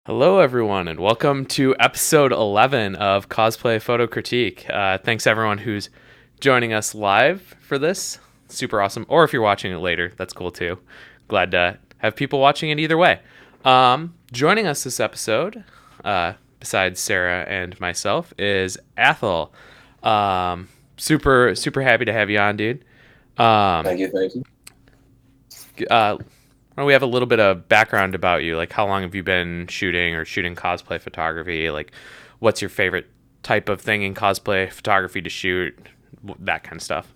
Hello, everyone, and welcome to episode 11 of Cosplay Photo Critique. Thanks, everyone who's joining us live for this. Super awesome. Or if you're watching it later, that's cool too. Glad to have people watching it either way. Joining us this episode, besides Sarah and myself, is Athel. Super happy to have you on, dude. Thank you, thank you. uh, well, we have a little bit of background about you. Like, how long have you been shooting cosplay photography? Like, what's your favorite type of thing in cosplay photography to shoot? That kind of stuff.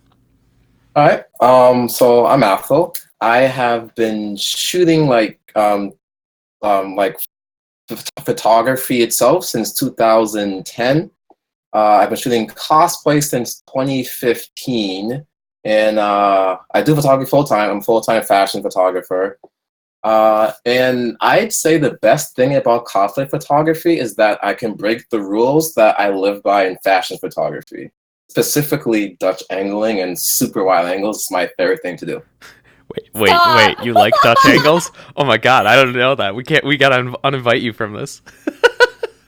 All right. So I'm Athel. I have been shooting like photography itself since 2010. I've been shooting cosplay since 2015, and I do photography full time. I'm a full time fashion photographer. And I'd say the best thing about cosplay photography is that I can break the rules that I live by in fashion photography. Specifically, Dutch angling and super wide angles is my favorite thing to do. Wait! Stop! You like Dutch angles? Oh my god! I don't know that. We gotta uninvite you from this.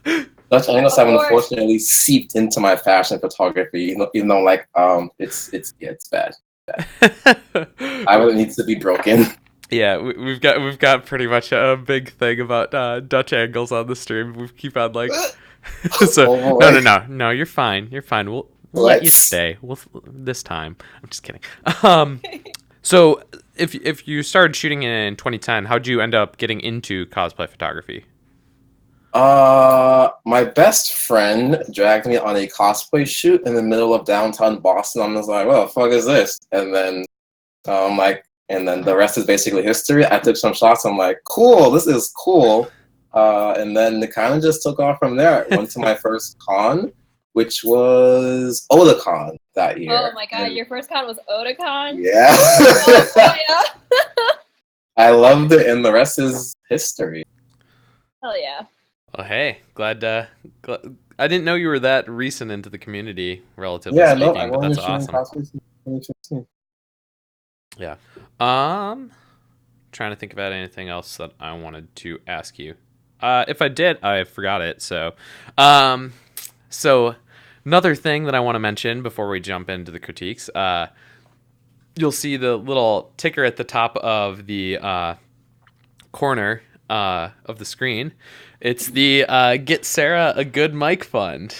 Dutch angles Of have course. unfortunately seeped into my fashion photography, even though it's bad. I would need to be broken. Yeah, we've got pretty much a big thing about Dutch angles on the stream. We keep on like, so Oh no boy. no, you're fine. You're fine. We'll let you What? stay. We'll this time. I'm just kidding. Um, so if you started shooting in 2010, how'd you end up getting into cosplay photography? My best friend dragged me on a cosplay shoot in the middle of downtown Boston. I was like, "What the fuck is this?" And then the rest is basically history. I took some shots. I'm like, "Cool, this is cool." And then it kind of just took off from there. I went to my first con, which was Otakon that Oh year, my god, and your first con was Otakon? yeah, Oh yeah. I loved it, and the rest is history. Hell yeah. Well, hey, I didn't know you were that recent into the community, relatively Yeah, no, I've speaking, but only been that's shooting awesome. cosplay since 2015. Yeah. Um, Trying to think about anything else that I wanted to ask you. If I did, I forgot it. Um, so another thing that I want to mention before we jump into the critiques, you'll see the little ticker at the top of the corner of the screen. It's the Get Sarah a Good Mic Fund.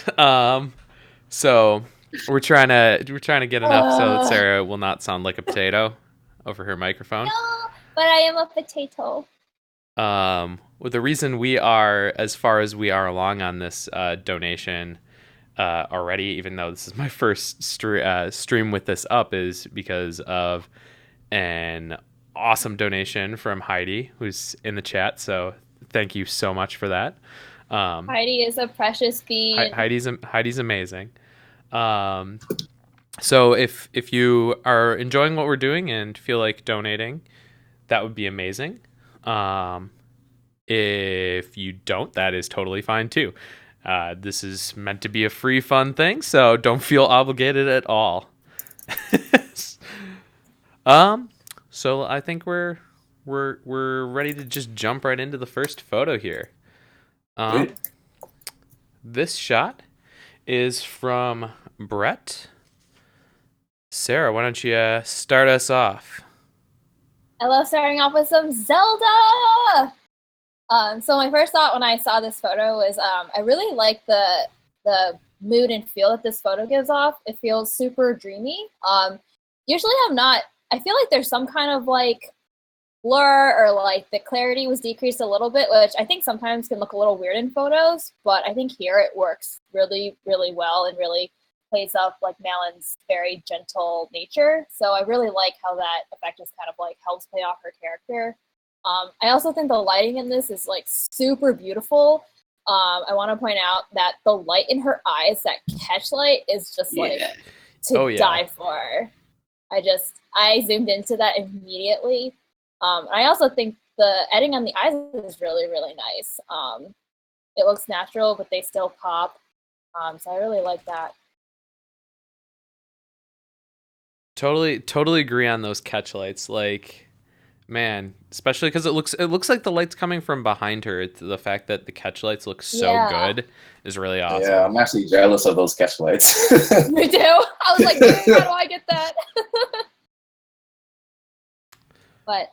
So we're trying to get enough so that Uh, Sarah will not sound like a potato over her microphone. no, but I am a potato. Well, the reason we are as far as we are along on this donation already, even though this is my first stream with this up, is because of an awesome donation from Heidi, who's in the chat. So thank you so much for that. Um, Heidi is a precious bean. Heidi's amazing. Um, so if you are enjoying what we're doing and feel like donating, that would be amazing. Um, If you don't, that is totally fine too. This is meant to be a free, fun thing, so don't feel obligated at all. um, so I think we're ready to just jump right into the first photo here. Um, Sweet. this shot is from Brett. Sarah, why don't you start us off? I love starting off with some Zelda. So my first thought when I saw this photo was I really like the mood and feel that this photo gives off. It feels super dreamy. Usually I'm not. I feel like there's some kind of like blur or like the clarity was decreased a little bit, which I think sometimes can look a little weird in photos. But I think here it works really, really well and really plays up like Malon's very gentle nature. So I really like how that effect just kind of like helps play off her character. I also think the lighting in this is like super beautiful. I want to point out that the light in her eyes, that catch light, is just like Yeah. Oh to yeah, die for. I zoomed into that immediately. I also think the editing on the eyes is really, really nice. It looks natural, but they still pop. So I really like that. totally agree on those catch lights. Like Man, especially because it looks like the light's coming from behind her. It's the fact that the catch lights look so Yeah, good is really Yeah, awesome. I'm actually jealous of those catch lights. me too. I was like, how do I get that? But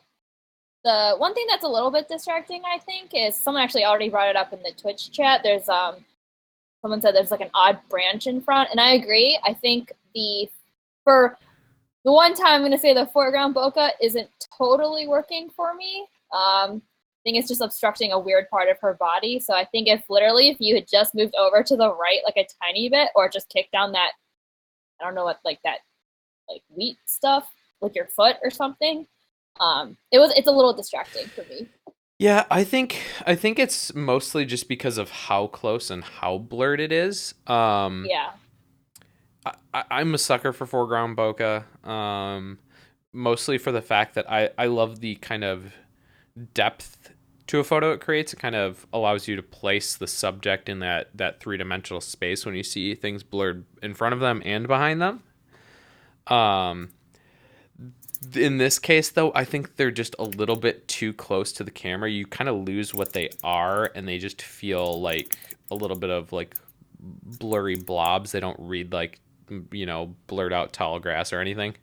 the one thing that's a little bit distracting, I think, is someone actually already brought it up in the Twitch chat. There's someone said there's like an odd branch in front, and I agree. I think for the one time I'm going to say the foreground bokeh isn't totally working for me. I think it's just obstructing a weird part of her body. So I think if you had just moved over to the right like a tiny bit, or just kicked down that, I don't know what, like that like wheat stuff with your foot or something, it's a little distracting for me. Yeah, I think it's mostly just because of how close and how blurred it is. Yeah. I'm a sucker for foreground bokeh. Mostly for the fact that I love the kind of depth to a photo it creates. It kind of allows you to place the subject in that three-dimensional space when you see things blurred in front of them and behind them. Um, in this case, though, I think they're just a little bit too close to the camera. You kind of lose what they are, and they just feel like a little bit of like blurry blobs. They don't read like blurred out tall grass or anything.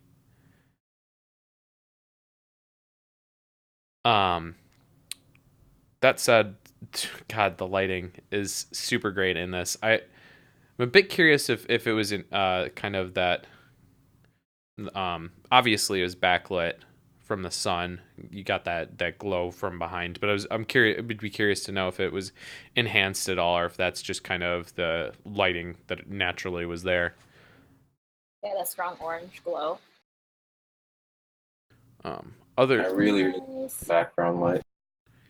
Um, that said, God, the lighting is super great in this. I'm a bit curious if it was in kind of that. Obviously, it was backlit from the sun. You got that glow from behind, but I'm curious. Would be curious to know if it was enhanced at all, or if that's just kind of the lighting that naturally was there. Yeah, that strong orange glow. Other I really, really like the Nice. background light.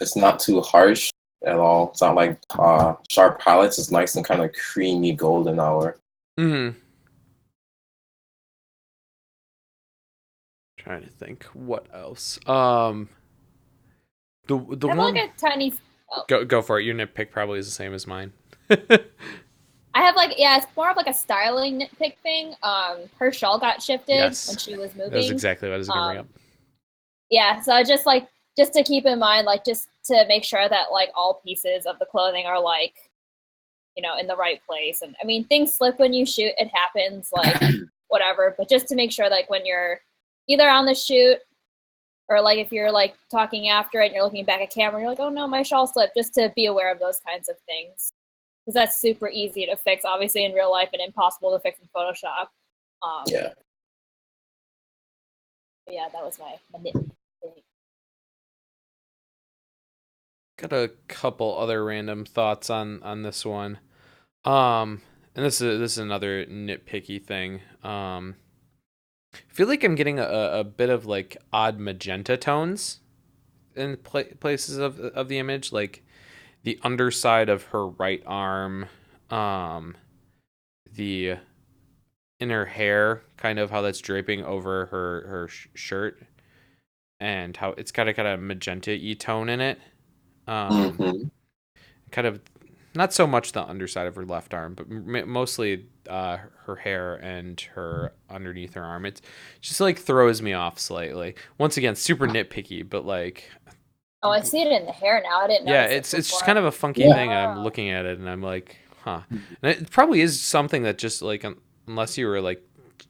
It's not too harsh at all. It's not like sharp highlights. It's nice and kind of creamy golden hour. mm-hmm. Trying to think what else. The I have like one a tiny. Oh, go for it. Your nitpick probably is the same as mine. I have like, yeah, it's more of like a styling nitpick thing. Her shawl got shifted when Yes, she was that was moving. exactly what I was going to bring up. Yeah, so just to keep in mind, like just to make sure that like all pieces of the clothing are like, in the right place. And I mean, things slip when you shoot; it happens, like whatever. But just to make sure, like when you're either on the shoot or like if you're like talking after it and you're looking back at camera, you're like, oh no, my shawl slipped. Just to be aware of those kinds of things, because that's super easy to fix, obviously in real life, and impossible to fix in Photoshop. Yeah. Yeah, that was my nitpick. Got a couple other random thoughts on this one. And this is another nitpicky thing. I feel like I'm getting a bit of like odd magenta tones in places of the image, like the underside of her right arm, the in her hair, kind of how that's draping over her shirt, and how it's got a kind of magenta-y tone in it. Um, Hmm. kind of not so much the underside of her left arm, but mostly her hair and her underneath her arm. It just like throws me off slightly. Once again, super nitpicky, but like, Oh, I see it in the hair now. I didn't yeah, notice it it's just before. kind of a funky Yeah. thing. And I'm looking at it and I'm like, huh. And it probably is something that just like unless you were like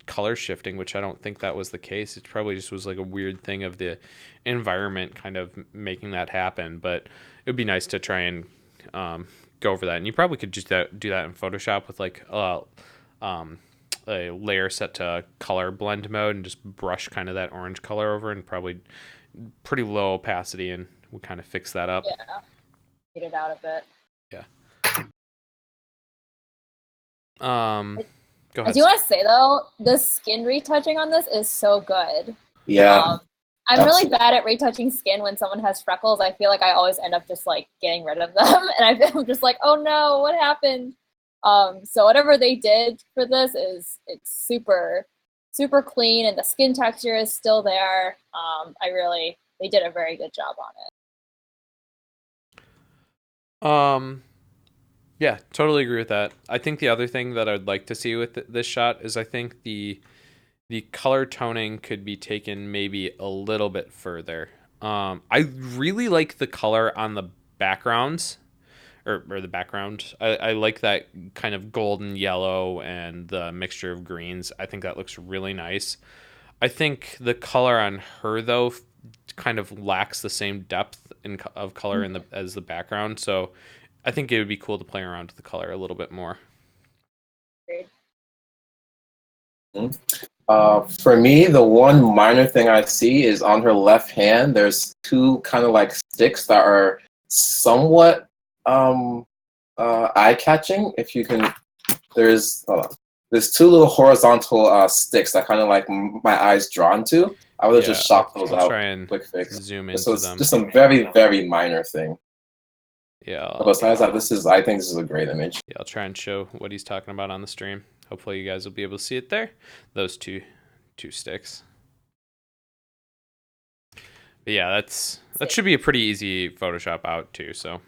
color shifting, which I don't think that was the case. It probably just was like a weird thing of the environment kind of making that happen. But it would be nice to try and go over that. And you probably could just do that in Photoshop with like a layer set to color blend mode and just brush kind of that orange color over, and probably pretty low opacity, and we'll kind of fix that up. Yeah, get it out a bit. Yeah. Um, go I ahead. do want to say though, the skin retouching on this is so good. Yeah. I'm really Absolutely. bad at retouching skin when someone has freckles. I feel like I always end up just like getting rid of them, and I'm just like, oh no, what happened? So whatever they did for this it's super super clean, and the skin texture is still there. They did a very good job on it. Yeah, totally agree with that. I think the other thing that I'd like to see with this shot is I think the color toning could be taken maybe a little bit further. I really like the color on the backgrounds, or the background. I like that kind of golden yellow and the mixture of greens. I think that looks really nice. I think the color on her though kind of lacks the same depth of color in the as the background. So I think it would be cool to play around with the color a little bit more. For me, the one minor thing I see is on her left hand, there's two kind of like sticks that are somewhat eye-catching. If you can, there's two little horizontal sticks that kind of like my eyes drawn to. I would have just shot those I'll out. try and quick fix. zoom into So it's them. just a very, very minor thing. Yeah. But besides that, I think this is a great image. Yeah, I'll try and show what he's talking about on the stream. Hopefully you guys will be able to see it there. Those two sticks. But yeah, that should be a pretty easy Photoshop out too, so.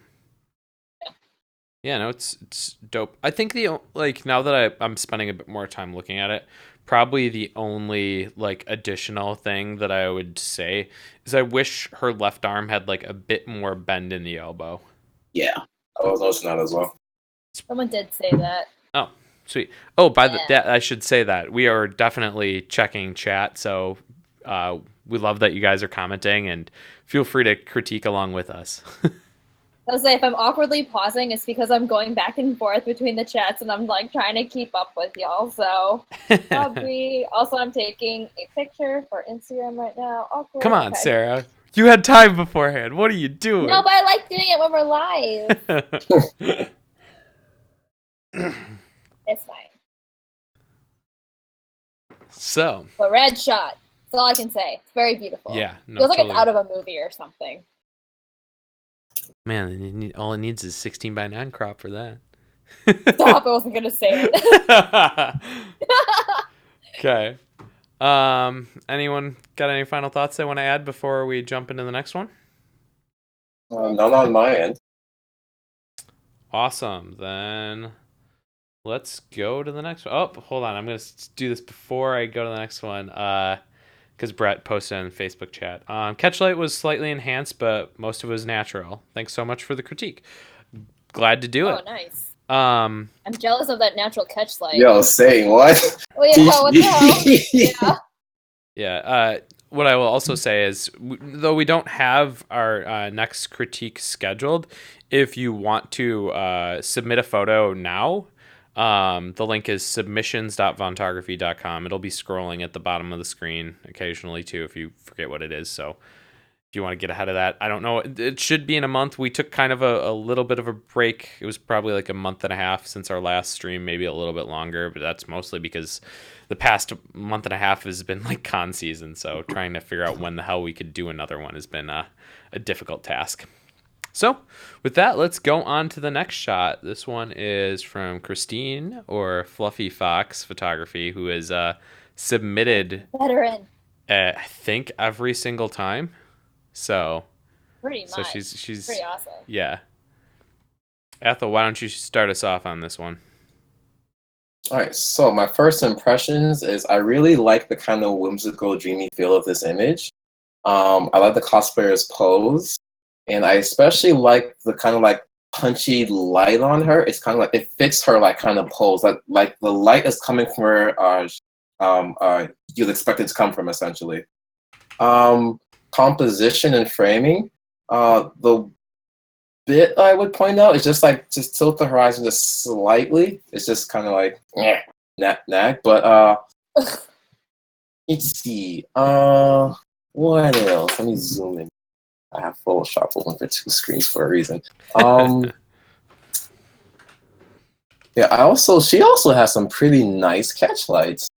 Yeah, no, it's dope. I think now that I'm spending a bit more time looking at it, probably the only like additional thing that I would say is I wish her left arm had like a bit more bend in the elbow. Yeah, I was noticing that as well. Someone did say that. Oh, sweet. Oh, I should say that we are definitely checking chat, so we love that you guys are commenting, and feel free to critique along with us. I was say if I'm awkwardly pausing, it's because I'm going back and forth between the chats, and I'm like trying to keep up with y'all. So also I'm taking a picture for Instagram right now. Awkward. Come on, Sarah. You had time beforehand. What are you doing? No, but I like doing it when we're live. It's fine. So. The red shot. That's all I can say. It's very beautiful. Yeah. No, feels like it's out of a movie or something. Man, all it needs is 16:9 crop for that. Stop! I wasn't gonna say it. Okay. Anyone got any final thoughts they want to add before we jump into the next one? None on my end. Awesome. Then let's go to the next one. Oh, hold on. I'm going to do this before I go to the next one because Brett posted in the Facebook chat. Catchlight was slightly enhanced, but most of it was natural. Thanks so much for the critique. Glad to do it. Oh, nice. I'm jealous of that natural catchlight. Yo, saying what? Oh, yeah, what the hell? Yeah. What I will also say is, though we don't have our next critique scheduled, if you want to submit a photo now, the link is submissions.vontography.com. It'll be scrolling at the bottom of the screen occasionally, too, if you forget what it is. So if you want to get ahead of that, I don't know. It should be in a month. We took kind of a little bit of a break. It was probably like a month and a half since our last stream, maybe a little bit longer, but that's mostly because the past month and a half has been like con season. So trying to figure out when the hell we could do another one has been a difficult task. So with that, let's go on to the next shot. This one is from Christine, or Fluffy Fox Photography, who is submitted veteran. I think every single time. So pretty much. So she's pretty awesome. Yeah. Athel, why don't you start us off on this one? All right, so my first impressions is I really like the kind of whimsical, dreamy feel of this image. I like the cosplayer's pose, and I especially like the kind of like punchy light on her. It's kind of like it fits her like kind of pose. Like the light is coming from where you'd expect it to come from, essentially. Composition and framing. The bit I would point out is just tilt the horizon just slightly. It's just kind of like nag. But let's see. What else? Let me zoom in. I have Photoshop open for two screens for a reason. Yeah. She also has some pretty nice catch lights.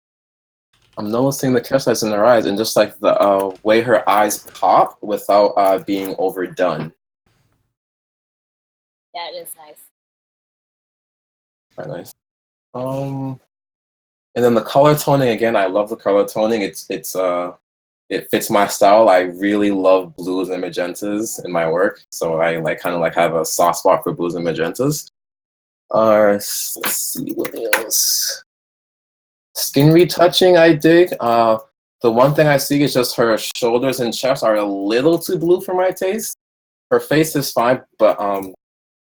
I'm noticing the catch lights in her eyes, and just like the way her eyes pop without being overdone. Yeah, it is nice. Very nice. And then the color toning again. I love the color toning. It fits my style. I really love blues and magentas in my work, so I kind of have a soft spot for blues and magentas. Let's see what else. Skin retouching, I dig. The one thing I see is just her shoulders and chest are a little too blue for my taste. Her face is fine, but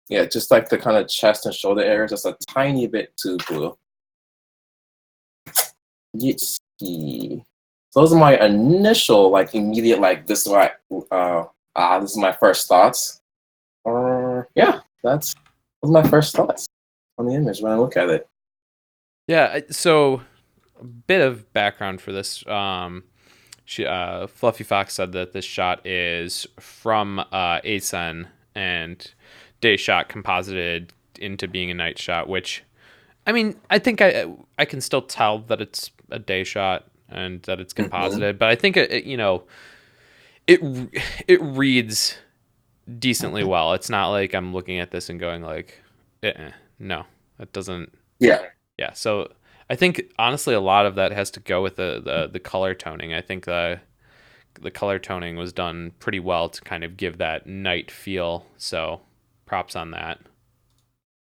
yeah, just like the kind of chest and shoulder area, just a tiny bit too blue. Let's see. Those are my initial, like immediate, like this is what this is my first thoughts. Yeah, those are my first thoughts on the image when I look at it. Yeah, so a bit of background for this. Fluffy Fox said that this shot is from Asen and day shot composited into being a night shot, which, I mean, I think I can still tell that it's a day shot and that it's composited, but I think it it reads decently well. It's not like I'm looking at this and going like, no, that doesn't. Yeah. Yeah, so I think honestly a lot of that has to go with the color toning. I think the color toning was done pretty well to kind of give that night feel. So props on that.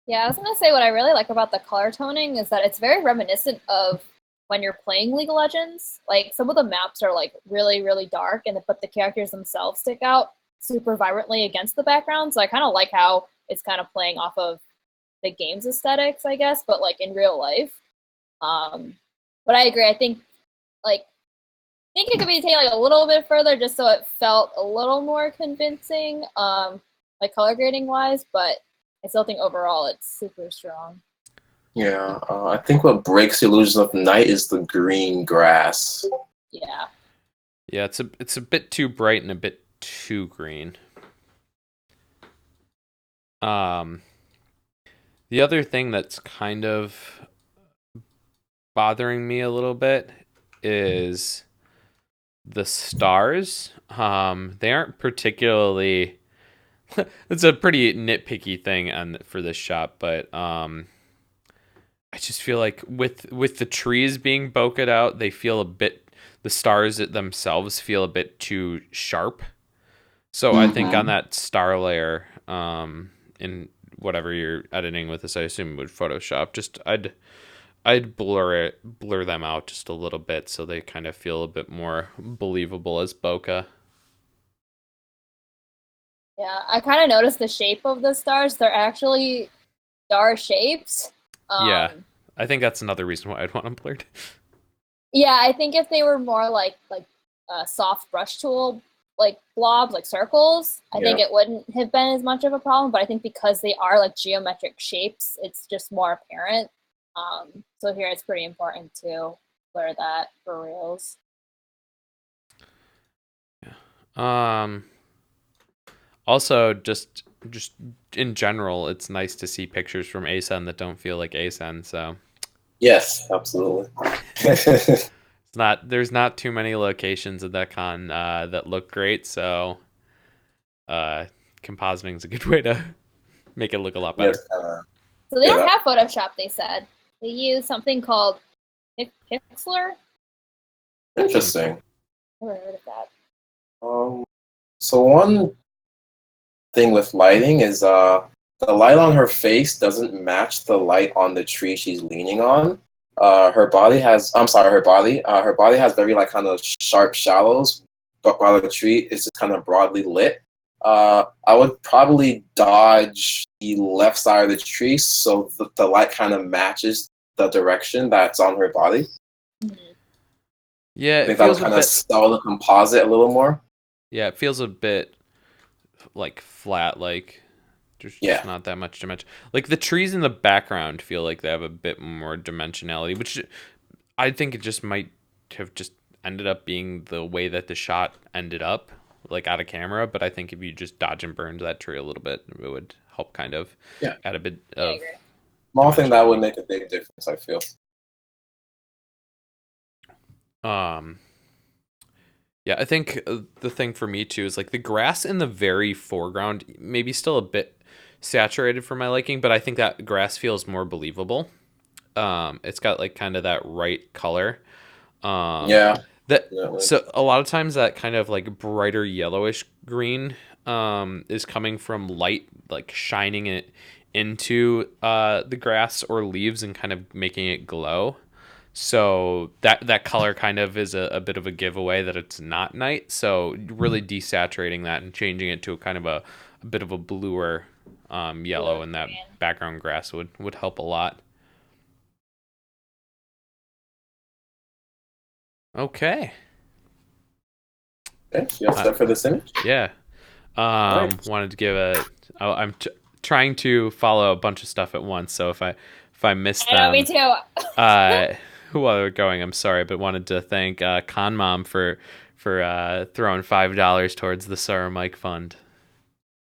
Yeah, I was gonna say what I really like about the color toning is that it's very reminiscent of when you're playing League of Legends. Like some of the maps are like really, really dark, but the characters themselves stick out super vibrantly against the background. So I kind of like how it's kind of playing off of the game's aesthetics, I guess, but like in real life. But I agree. I think it could be taken like a little bit further just so it felt a little more convincing, like color grading wise. But I still think overall it's super strong. Yeah, I think what breaks the illusion of night is the green grass. Yeah. Yeah, it's a bit too bright and a bit too green. The other thing that's kind of bothering me a little bit is the stars. They aren't particularly. It's a pretty nitpicky thing for this shot, but I just feel like with the trees being bokeh out, they feel a bit. The stars themselves feel a bit too sharp. So I think on that star layer, in whatever you're editing with this, I assume with Photoshop, just I'd blur them out just a little bit so they kind of feel a bit more believable as bokeh. Yeah, I kind of noticed the shape of the stars. They're actually star shapes. Yeah, I think that's another reason why I'd want them blurred. Yeah, I think if they were more like soft brush tool like blobs, like circles, I think it wouldn't have been as much of a problem. But I think because they are like geometric shapes, it's just more apparent. So here it's pretty important to blur that for reals. Yeah. Also, just in general, it's nice to see pictures from ASEN that don't feel like ASEN. So yes, absolutely. There's not too many locations at that con that look great. So compositing is a good way to make it look a lot better. Yes, so they don't have Photoshop. They said they use something called Pixlr. Interesting. Never heard of that. So one thing with lighting is the light on her face doesn't match the light on the tree she's leaning on. Her body has has very like kind of sharp shallows, but while the tree is just kind of broadly lit. I would probably dodge the left side of the tree so the light kind of matches the direction that's on her body. Yeah, I think that would kind of sell the composite a little more. Yeah, it feels a bit like flat, like there's just not that much dimension. Like the trees in the background feel like they have a bit more dimensionality, which I think it just might have just ended up being the way that the shot ended up, like out of camera. But I think if you just dodge and burned that tree a little bit, it would help kind of add a bit of small thing that would make a big difference, I feel. Yeah, I think the thing for me too is like the grass in the very foreground, maybe still a bit saturated for my liking, but I think that grass feels more believable. It's got like kind of that right color. So a lot of times that kind of like brighter yellowish green is coming from light like shining it into the grass or leaves and kind of making it glow. So that color kind of is a bit of a giveaway that it's not night. So really desaturating that and changing it to a kind of a bit of a bluer yellow in that background grass would help a lot. Okay. Okay, you all set for this image? Yeah. Right. Wanted to give I'm trying to follow a bunch of stuff at once. So if I miss I know, them, me too. while we're going, I'm sorry, but wanted to thank Con Mom for throwing $5 towards the Sara Mike Fund.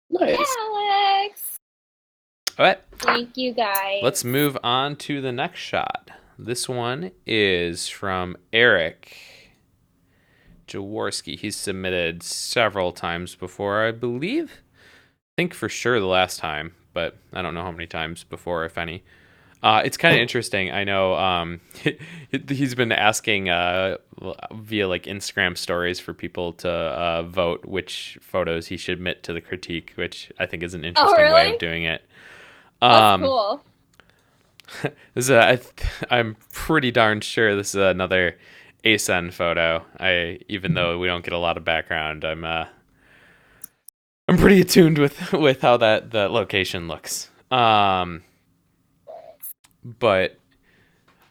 Nice. Alex. All right. Thank you, guys. Let's move on to the next shot. This one is from Eric Jaworski. He's submitted several times before, I believe. I think for sure the last time, but I don't know how many times before, if any. It's kind of interesting. I know he's been asking via like Instagram stories for people to vote which photos he should admit to the critique, which I think is an interesting way of doing it. That's cool. I'm pretty darn sure this is another ASEN photo. Even though we don't get a lot of background, I'm pretty attuned with how that location looks. But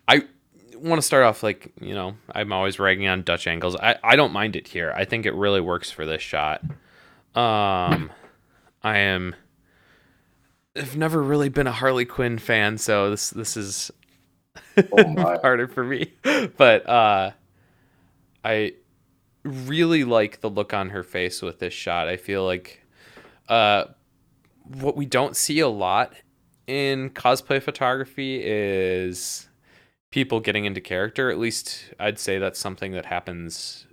I want to start off like, I'm always ragging on Dutch angles. I don't mind it here. I think it really works for this shot. I've never really been a Harley Quinn fan, so this is harder for me. But I really like the look on her face with this shot. I feel like what we don't see a lot in cosplay photography is people getting into character. At least I'd say that's something that happens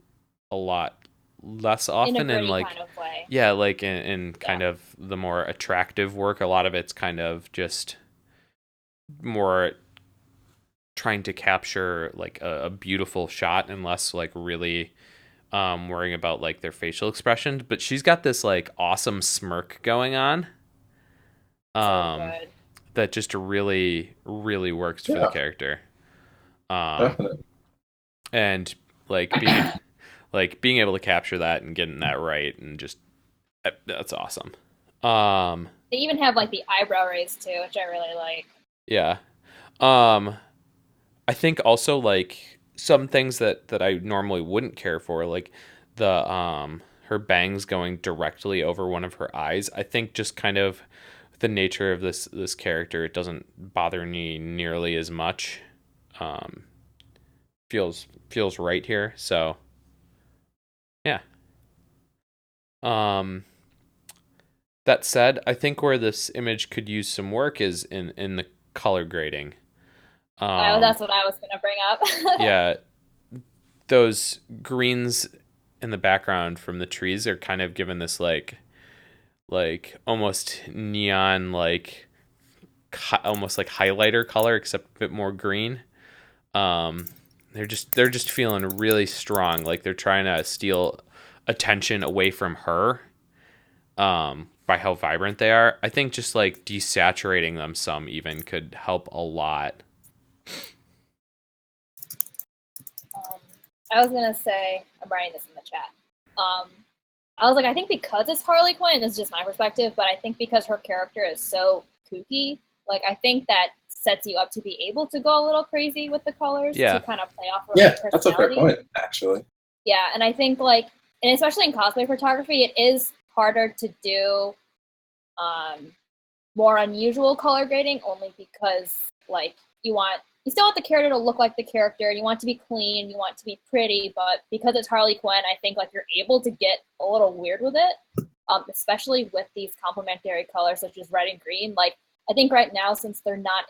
a lot less often in like kind of way. Yeah, like in kind of the more attractive work. A lot of it's kind of just more trying to capture like a beautiful shot and less like really worrying about like their facial expressions. But she's got this like awesome smirk going on. So good. That just really, really works for the character. Definitely. And like being able to capture that and getting that right and just that's awesome. They even have like the eyebrow raise too, which I really like. Yeah. I think also like some things that I normally wouldn't care for, like the her bangs going directly over one of her eyes. I think just kind of the nature of this character, it doesn't bother me nearly as much. Feels right here. So yeah. That said, I think where this image could use some work is in the color grading. That's what I was gonna bring up. Yeah, those greens in the background from the trees are kind of given this like almost neon almost like highlighter color, except a bit more green. They're just feeling really strong, like they're trying to steal attention away from her. By how vibrant they are. I think just like desaturating them some even could help a lot. I was gonna say, I'm writing this in the chat. I was like, I think because it's Harley Quinn, this is just my perspective, but I think because her character is so kooky, like I think that sets you up to be able to go a little crazy with the colors to kind of play off her personality. That's a fair point, actually. Yeah, and I think like, and especially in cosplay photography, it is harder to do more unusual color grading only because like you still want the character to look like the character and you want it to be clean, you want it to be pretty, but because it's Harley Quinn, I think like you're able to get a little weird with it, especially with these complementary colors such as red and green. Like I think right now, since they're not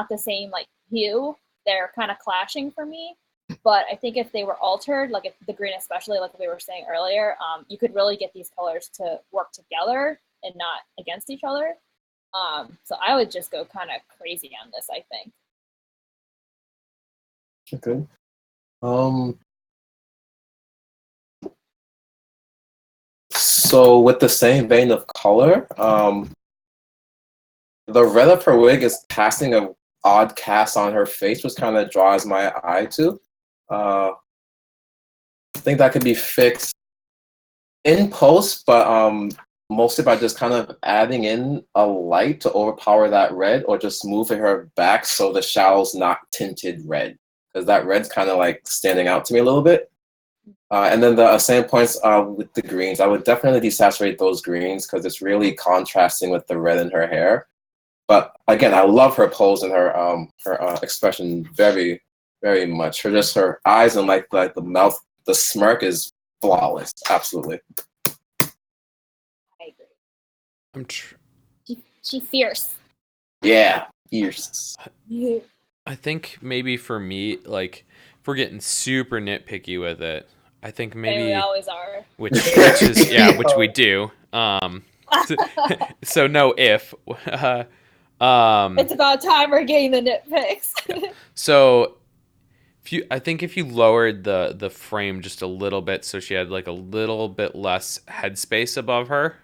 the same like hue, they're kind of clashing for me. But I think if they were altered, like if the green especially, like we were saying earlier, you could really get these colors to work together and not against each other. So I would just go kind of crazy on this, I think. Okay. So with the same vein of color, the red of her wig is casting a odd cast on her face, which kind of draws my eye to. I think that could be fixed in post, but mostly by just kind of adding in a light to overpower that red, or just moving her back so the shadow's not tinted red, because that red's kind of like standing out to me a little bit. And then the same points with the greens, I would definitely desaturate those greens because it's really contrasting with the red in her hair. But again, I love her pose and her expression very, very much. Her eyes and like the mouth, the smirk is flawless. Absolutely. I agree. She's fierce. Yeah, fierce. I think maybe for me, like, if we're getting super nitpicky with it, I think maybe we always are. Which is which we do. So no if. It's about time we're getting the nitpicks. So I think if you lowered the frame just a little bit, so she had like a little bit less headspace above her.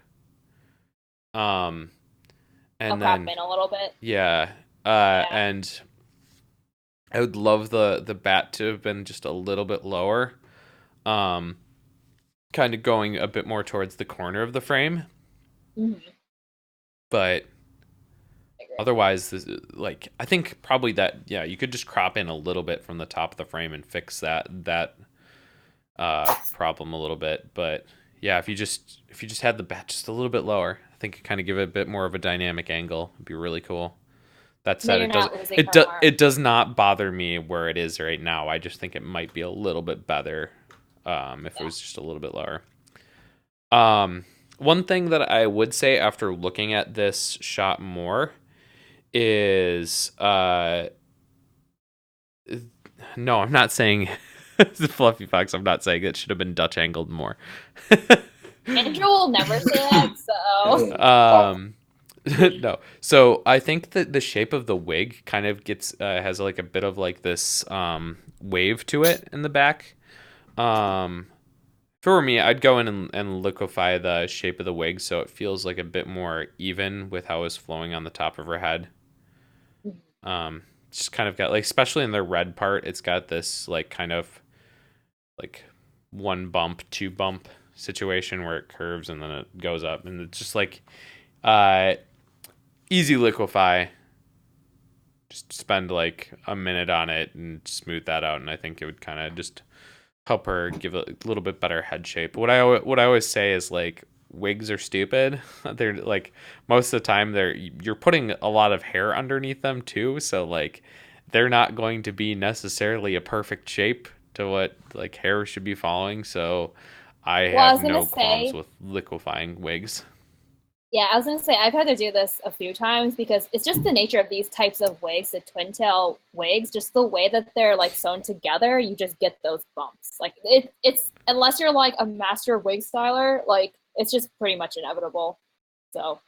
And I'll then crop in a little bit. Yeah. And I would love the bat to have been just a little bit lower. Kind of going a bit more towards the corner of the frame. Mm-hmm. But otherwise, I think probably that, you could just crop in a little bit from the top of the frame and fix that problem a little bit. But yeah, if you just had the bat just a little bit lower, I think it kind of give it a bit more of a dynamic angle. It'd be really cool. That said, it does not bother me where it is right now. I just think it might be a little bit better if it was just a little bit lower. One thing that I would say after looking at this shot more is no, I'm not saying the Fluffy Fox. I'm not saying it should have been Dutch angled more. Andrew will never say that, so. No. So I think that the shape of the wig kind of gets has like a bit of like this wave to it in the back. For me, I'd go in and liquefy the shape of the wig so it feels like a bit more even with how it's flowing on the top of her head. Just kind of got like, especially in the red part, it's got this like kind of like one bump, two bump situation where it curves and then it goes up, and it's just like easy liquefy. Just spend like a minute on it and smooth that out, and I think it would kind of just help her give a little bit better head shape. What I always say is like wigs are stupid. They're like most of the time you're putting a lot of hair underneath them too, so like they're not going to be necessarily a perfect shape to what like hair should be following. So I have no qualms with liquefying wigs. Yeah, I was going to say, I've had to do this a few times because it's just the nature of these types of wigs, the twin tail wigs, just the way that they're like sewn together, you just get those bumps. Like it's unless you're like a master wig styler, like it's just pretty much inevitable. So,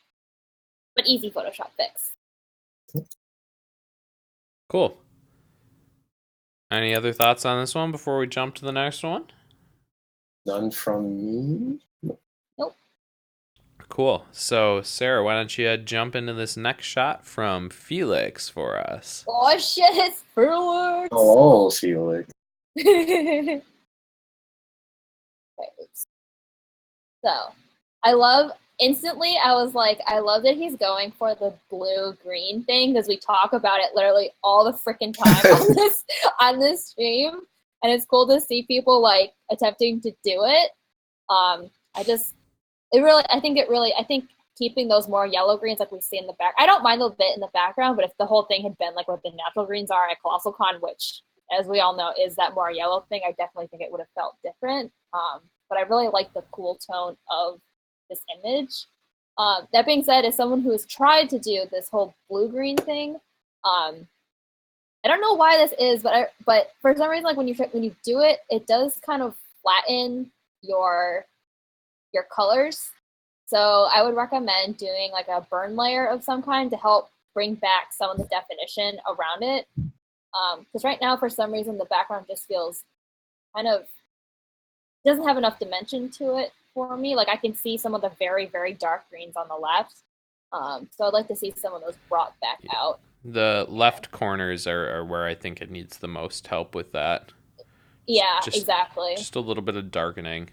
but easy Photoshop fix. Cool. Any other thoughts on this one before we jump to the next one? None from me. Nope. Cool. So, Sarah, why don't you jump into this next shot from Felix for us? Oh, shit, it's Felix! Oh, Felix. So, I was like, I love that he's going for the blue-green thing, because we talk about it literally all the freaking time on this stream, and it's cool to see people, like, attempting to do it. I think keeping those more yellow greens like we see in the back. I don't mind the bit in the background, but if the whole thing had been like what the natural greens are at Colossal Con, which, as we all know, is that more yellow thing, I definitely think it would have felt different. But I really like the cool tone of this image. That being said, as someone who has tried to do this whole blue-green thing, I don't know why this is, but for some reason, like when you do it, it does kind of flatten your colors. So I would recommend doing like a burn layer of some kind to help bring back some of the definition around it. Because right now, for some reason, the background just feels kind of doesn't have enough dimension to it for me. Like I can see some of the very, very dark greens on the left. So I'd like to see some of those brought back out. The left corners are where I think it needs the most help with that. Yeah, Just exactly. just a little bit of darkening.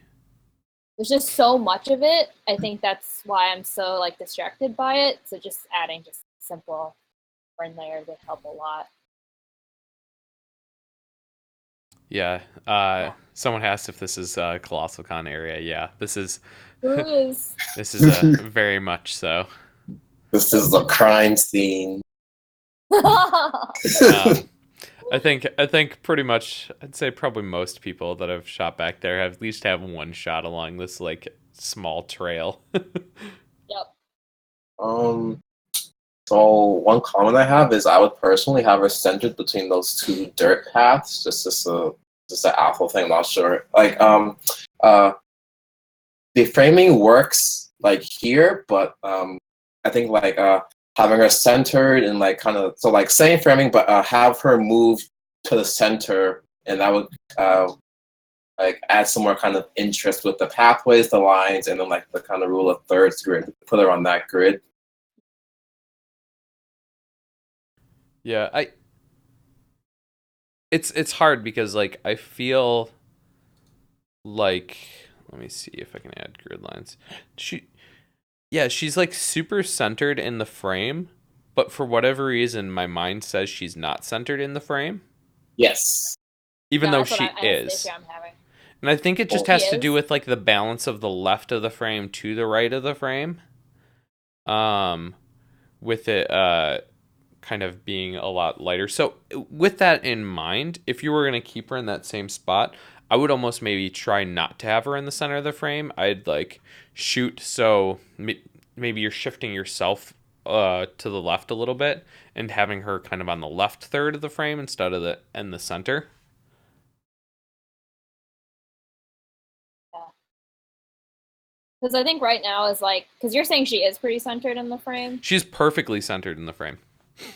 There's just so much of it. I think that's why I'm so like distracted by it. So just adding just simple burn layers would help a lot. Yeah. Yeah. Someone asked if this is Colossal Con area. Yeah, this is There is. this is a very much so. This is the crime scene. Um, I think pretty much I'd say probably most people that have shot back there have at least have one shot along this like small trail. Yep. um, so one comment I have is I would personally have her centered between those two dirt paths. Just an Athel thing. I'm not sure. Uh, the framing works like here, but I think having her centered and like kind of so like same framing, but have her move to the center, and that would uh like add some more kind of interest with the pathways, the lines, and then like the kind of rule of thirds grid. Put her on that grid. Yeah, I it's hard because like I feel like let me see if I can add grid lines. She Yeah, she's like super centered in the frame, but for whatever reason my mind says she's not centered in the frame, Yes. No, even though that's what she that's the issue is. I'm having. And I think it just Well, She has to do is. with like the balance of the left of the frame to the right of the frame. Um with it kind of being a lot lighter. So with that in mind, if you were going to keep her in that same spot, I would almost maybe try not to have her in the center of the frame. I'd like shoot so maybe you're shifting yourself to the left a little bit and having her kind of on the left third of the frame instead of the in the center. Yeah. Because I think right now is like because you're saying she is pretty centered in the frame. She's perfectly centered in the frame.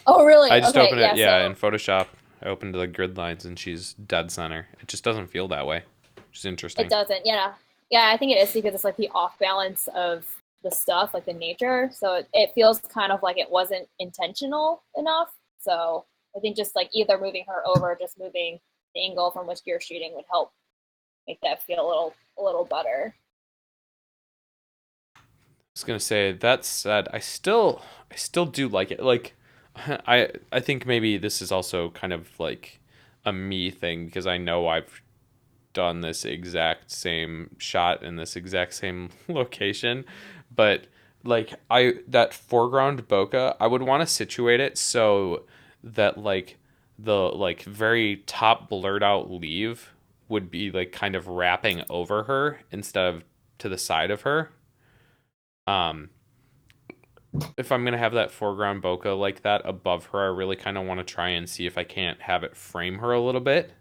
Oh, really? I just Okay. opened it, Yeah. yeah, So in Photoshop. I opened the grid lines and she's dead center. It just doesn't feel that way, which is it interesting. doesn't. Yeah. Yeah. I think it is because it's like the off balance of the stuff, like the nature. So it feels kind of like it wasn't intentional enough. So I think just like either moving her over, or just moving the angle from which you're shooting would help make that feel a little better. Was gonna say that said, I still do like it. Like, I think maybe this is also kind of like a me thing because I know I've done this exact same shot in this exact same location, but like I that foreground bokeh, I would want to situate it so that like the like very top blurred out leaf would be like kind of wrapping over her instead of to the side of her. Um, if I'm gonna have that foreground bokeh like that above her, I really kind of want to try and see if I can't have it frame her a little bit.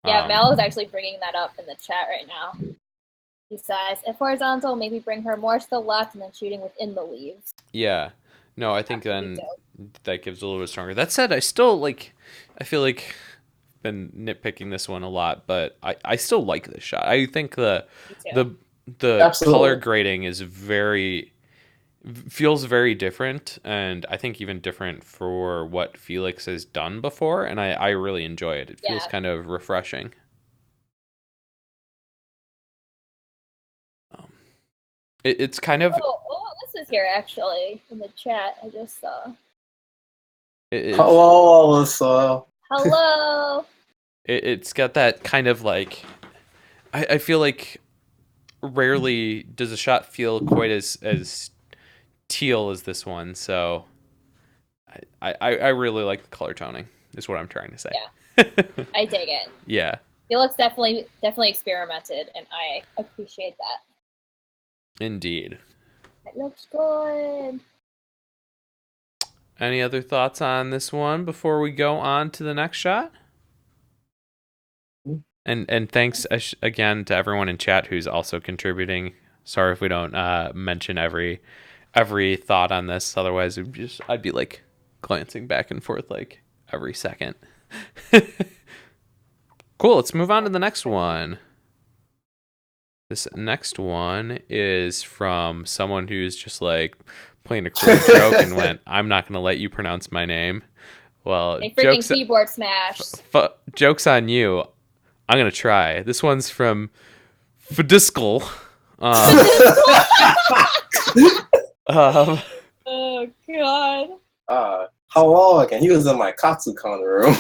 Yeah, Um, Mel is actually bringing that up in the chat right now. He says, if horizontal, maybe bring her more to the left and then shooting within the leaves. yeah, no, I think That would be then dope. that gives a little bit stronger. That said, I still like, I feel like I've been nitpicking this one a lot, but I still like this shot. I think Me too. the the color Absolutely. grading is very feels very different, and I think even different for what Felix has done before, and I really enjoy it. It feels Yeah. kind of refreshing. Um, it's kind of Oh, this is here actually in the chat. I just saw. it's Hello, Alyssa. Hello. it's got that kind of like I feel like rarely does a shot feel quite as teal as this one, so I really like the color toning is what I'm trying to Yeah, say. I dig it. Yeah, Felix definitely experimented, and I appreciate that. indeed. It looks good. Any other thoughts on this one before we go on to the next shot? And thanks again to everyone in chat who's also contributing. Sorry if we don't mention every thought on this. Otherwise, I'd be like glancing back and forth like every second. Cool. Let's move on to the next one. This next one is from someone who's just like playing a cruel joke and went, "I'm not going to let you pronounce my name." Well, A freaking keyboard smash. Jokes on you. I'm going to try. This one's from Fidiskel. Oh god. Hello again. He was in my Katsukan room.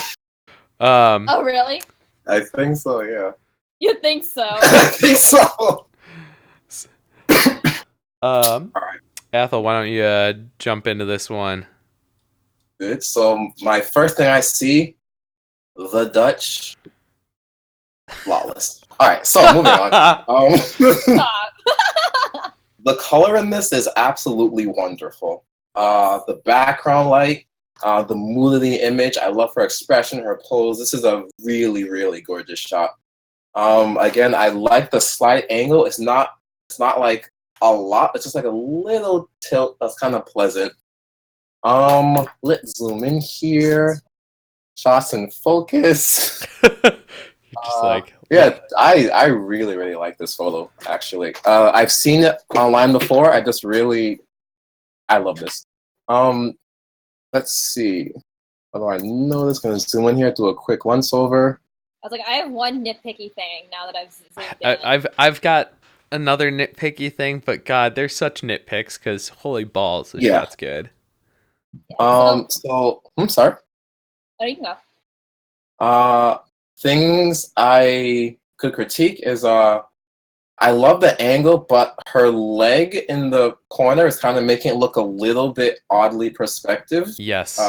Oh really? I think so, yeah. You think so? I think so. Alright. Athel, why don't you jump into this one? Good. So my first thing I see, the Dutch, flawless. All right, so moving on. Stop. The color in this is absolutely wonderful. The background light, the mood of the image. I love her expression, her pose. This is a really, really gorgeous shot. Again, I like the slight angle. It's not like a lot. It's just like a little tilt that's kind of pleasant. Let's zoom in here. Shots in focus. Just like yeah, I really, really like this photo, actually. I've seen it online before. I love this. Let's see. Although I know this, gonna zoom in here, do a quick once over. I was like, I have one nitpicky thing now that I've zoomed in. I've got another nitpicky thing, but God, they're such nitpicks because holy balls, the shot's good. Yeah, so I'm sorry. Oh, you can go. Things I could critique is I love the angle, but her leg in the corner is kind of making it look a little bit oddly perspective. Yes.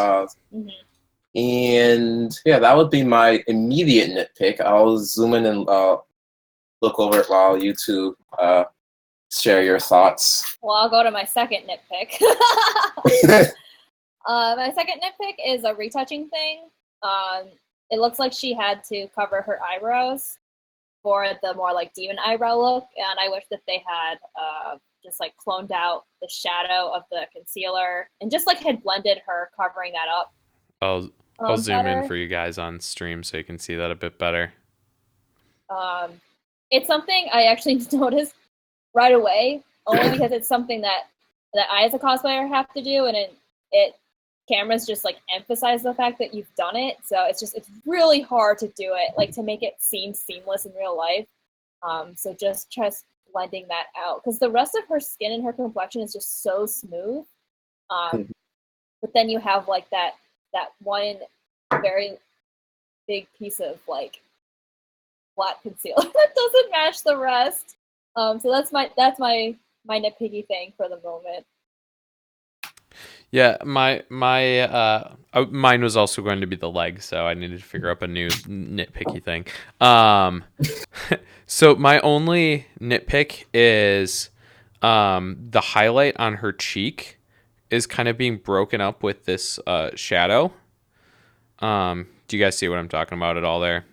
And yeah, that would be my immediate nitpick. I'll zoom in and look over it while you two share your thoughts. Well, I'll go to my second nitpick. My second nitpick is a retouching thing. It looks like she had to cover her eyebrows for the more like demon eyebrow look, and I wish that they had just like cloned out the shadow of the concealer and just like had blended her covering that up. I'll zoom in for you guys on stream so you can see that a bit better. It's something I actually noticed right away, only because it's something that I as a cosplayer have to do, and it cameras just like emphasize the fact that you've done it, so it's really hard to do it, like to make it seem seamless in real life. So just blending that out, because the rest of her skin and her complexion is just so smooth. But then you have like that one very big piece of like flat concealer that doesn't match the rest. So that's my nitpicky thing for the moment. Yeah, mine was also going to be the leg, so I needed to figure up a new nitpicky thing. So my only nitpick is the highlight on her cheek is kind of being broken up with this shadow. Do you guys see what I'm talking about at all there?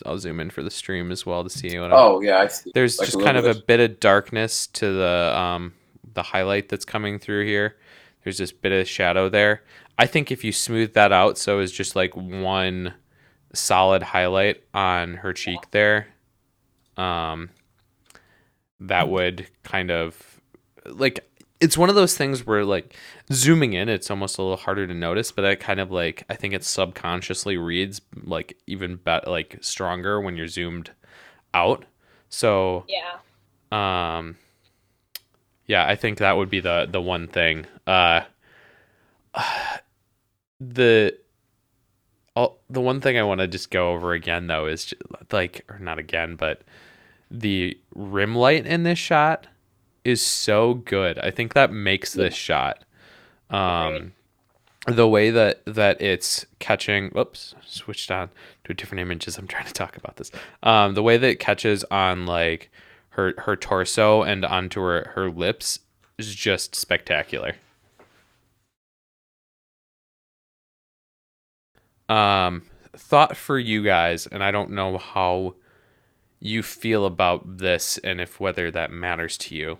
I'll zoom in for the stream as well to see what. I see. There's like just kind of a bit of darkness to the highlight that's coming through here. There's this bit of shadow there. I think if you smooth that out so it's just like one solid highlight on her cheek there, that would kind of like, it's one of those things where like zooming in, it's almost a little harder to notice, but that kind of like, I think it subconsciously reads like even like stronger when you're zoomed out. So yeah. Yeah, I think that would be the one thing. The one thing I want to just go over again though is just, like, or not again, but the rim light in this shot is so good. I think that makes this shot. The way that it's catching. Whoops, switched on to a different image as I'm trying to talk about this. The way that it catches on like her torso and onto her lips is just spectacular. Thought for you guys, and I don't know how you feel about this and if whether that matters to you.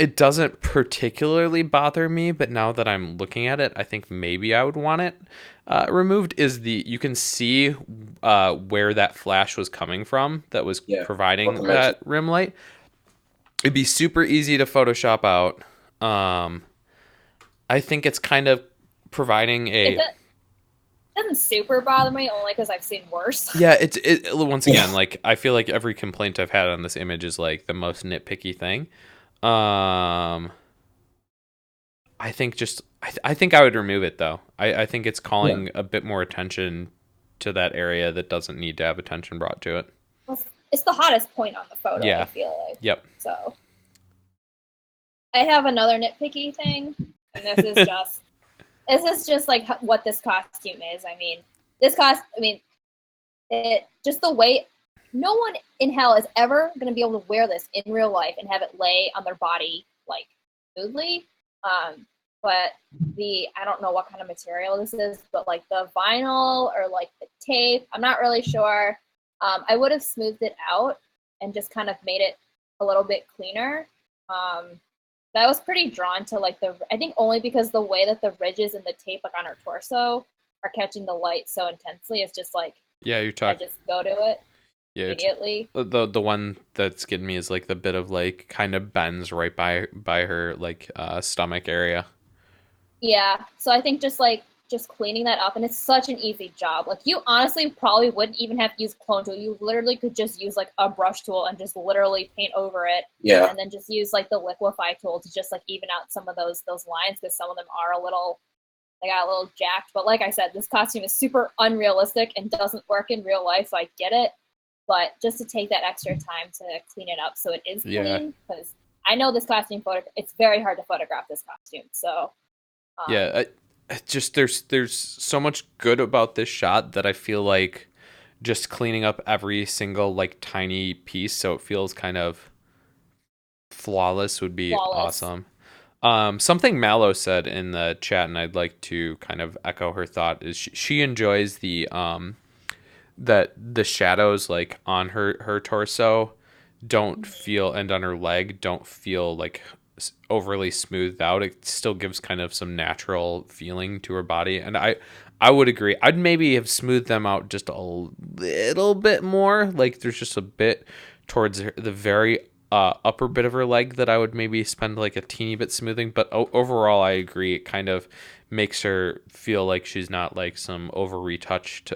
It doesn't particularly bother me, but now that I'm looking at it, I think maybe I would want it removed. You can see where that flash was coming from that was Yeah. providing that rim light. It'd be super easy to Photoshop out. I think it's kind of providing It doesn't super bother me, only because I've seen worse. Yeah, once again, like, I feel like every complaint I've had on this image is like the most nitpicky thing. I think I think I would remove it though. I think it's calling a bit more attention to that area that doesn't need to have attention brought to it. It's the hottest point on the photo, Yeah. I feel like. Yep. So I have another nitpicky thing, and this is just like what this costume is. I mean, it just the way no one in hell is ever going to be able to wear this in real life and have it lay on their body like smoothly. But I don't know what kind of material this is, but like the vinyl or like the tape, I'm not really sure. I would have smoothed it out and just kind of made it a little bit cleaner. That was pretty drawn to like I think only because the way that the ridges and the tape like on her torso are catching the light so intensely, it's just like, yeah, you're talking. I just go to it. Yeah, immediately. The one that's getting me is like the bit of like kind of bends right by her like stomach area. Yeah, so I think just cleaning that up, and it's such an easy job. Like, you honestly probably wouldn't even have to use clone tool. You literally could just use like a brush tool and just literally paint over it. Yeah. And then just use like the liquify tool to just like even out some of those lines, because some of them are they got a little jacked. But like I said, this costume is super unrealistic and doesn't work in real life, so I get it. But just to take that extra time to clean it up so it is clean, because I know this costume it's very hard to photograph this costume. So just there's so much good about this shot that I feel like just cleaning up every single like tiny piece so it feels kind of flawless would be awesome. Something Mallow said in the chat, and I'd like to kind of echo her thought, is she enjoys the that the shadows like on her torso don't feel, and on her leg don't feel like overly smoothed out. It still gives kind of some natural feeling to her body, and I would agree. I'd maybe have smoothed them out just a little bit more. Like, there's just a bit towards the very upper bit of her leg that I would maybe spend like a teeny bit smoothing, but overall I agree. It kind of makes her feel like she's not like some over retouched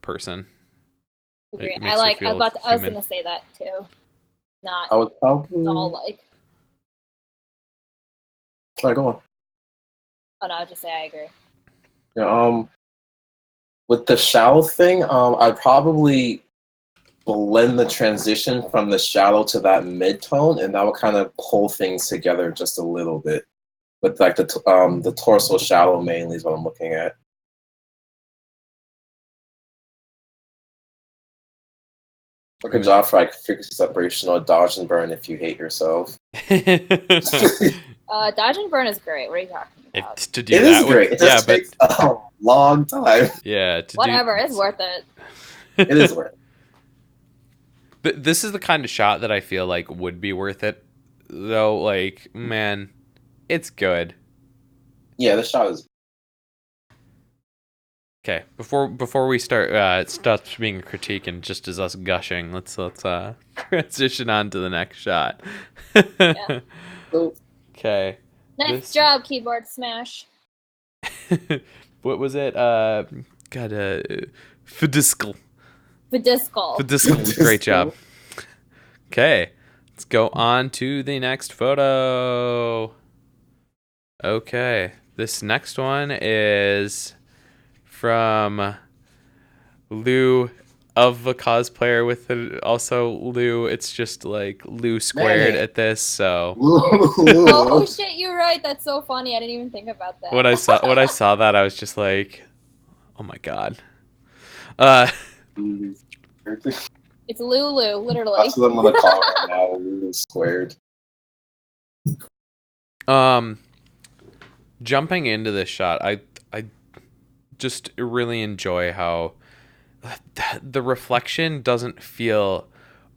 person. Agree. I was gonna say that too. Not I would probably all like. Sorry, go on. Oh no, I'll just say I agree. Yeah, with the shallow thing, I'd probably blend the transition from the shallow to that mid-tone, and that would kind of pull things together just a little bit. But like the torso shallow mainly is what I'm looking at. Good job for like frequency separation or dodge and burn if you hate yourself. Dodge and burn is great. What are you talking about? It is great. It just takes a long time. Yeah. Whatever. It's worth it. It is worth it. But this is the kind of shot that I feel like would be worth it, though. Like, man, it's good. Yeah, the shot is. Okay, before we start, it stops being a critique and just as us gushing. Let's transition on to the next shot. Yeah. Okay. Nice job, keyboard smash. What was it? Fidiscal. Fidiscal. Great job. Okay, let's go on to the next photo. Okay, this next one is from Lou of a cosplayer with also Lou. It's just like Lou squared at this. So. Oh shit! You're right. That's so funny. I didn't even think about that. When I saw that, I was just like, oh my god. It's Lulu, literally. That's what I'm gonna call it right now. Lulu squared. Jumping into this shot, I just really enjoy how the reflection doesn't feel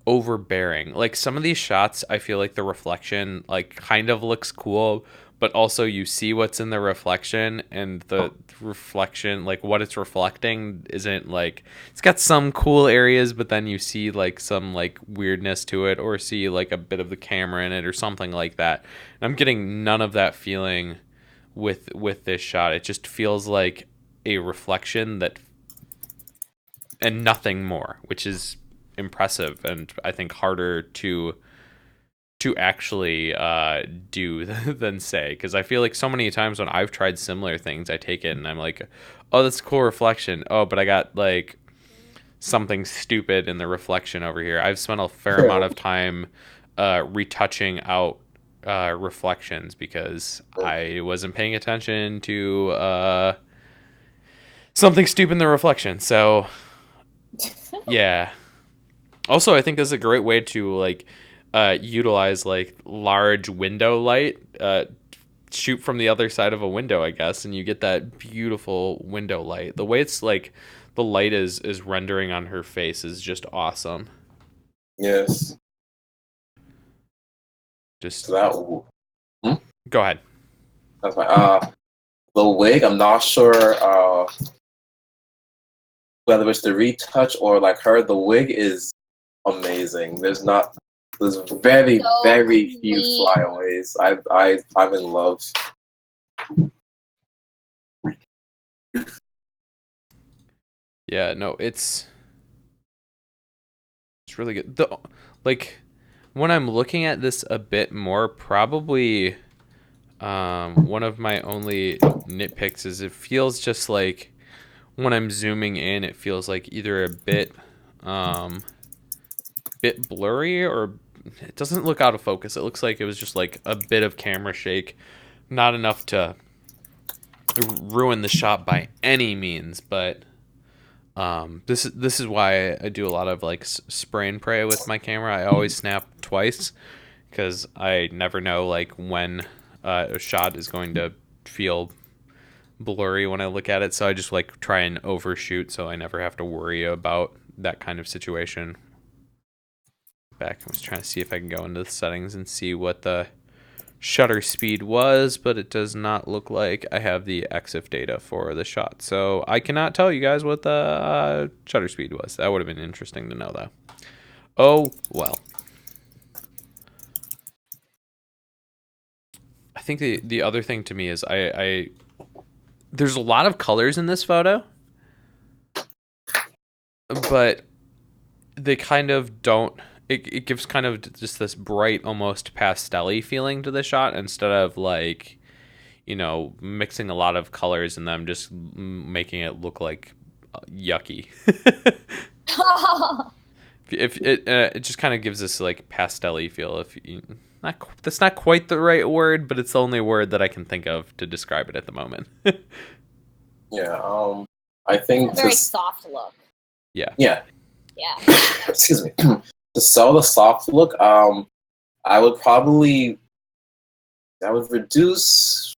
overbearing. Like some of these shots, I feel like the reflection like kind of looks cool, but also you see what's in the reflection, and the reflection, like what it's reflecting, isn't like, it's got some cool areas, but then you see like some like weirdness to it, or see like a bit of the camera in it or something like that. And I'm getting none of that feeling with this shot. It just feels like a reflection that, and nothing more, which is impressive, and I think harder to actually do than say, because I feel like so many times when I've tried similar things, I take it and I'm like, oh, that's a cool reflection, oh, but I got like something stupid in the reflection over here. I've spent a fair amount of time retouching out reflections because I wasn't paying attention to something stupid in the reflection. So yeah. Also, I think this is a great way to like utilize like large window light. Shoot from the other side of a window, I guess, and you get that beautiful window light. The way it's like the light is rendering on her face is just awesome. Yes. Just So that. go ahead. That's fine. The wig, I'm not sure whether it's the retouch or like her. The wig is amazing. There's very So very few clean. flyaways. I'm in love. Yeah, no, it's really good. The like when I'm looking at this a bit more, probably one of my only nitpicks is it feels just like when I'm zooming in, it feels like either a bit blurry, or it doesn't look out of focus. It looks like it was just like a bit of camera shake, not enough to ruin the shot by any means, but this is why I do a lot of like spray and pray with my camera. I always snap twice because I never know like when a shot is going to feel blurry when I look at it. So I just like try and overshoot so I never have to worry about that kind of situation. Back, I was trying to see if I can go into the settings and see what the shutter speed was, but it does not look like I have the EXIF data for the shot, so I cannot tell you guys what the shutter speed was. That would have been interesting to know, though. Oh well. I think the other thing to me is I there's a lot of colors in this photo, but they kind of don't. It gives kind of just this bright, almost pastel-y feeling to the shot, instead of like, you know, mixing a lot of colors in them, just making it look like yucky. If it just kind of gives this like pastel-y feel. If you, not that's not quite the right word, but it's the only word that I can think of to describe it at the moment. Yeah. I think It's a very soft look. Yeah. Yeah. Yeah. Excuse me. To sell the soft look, I would reduce.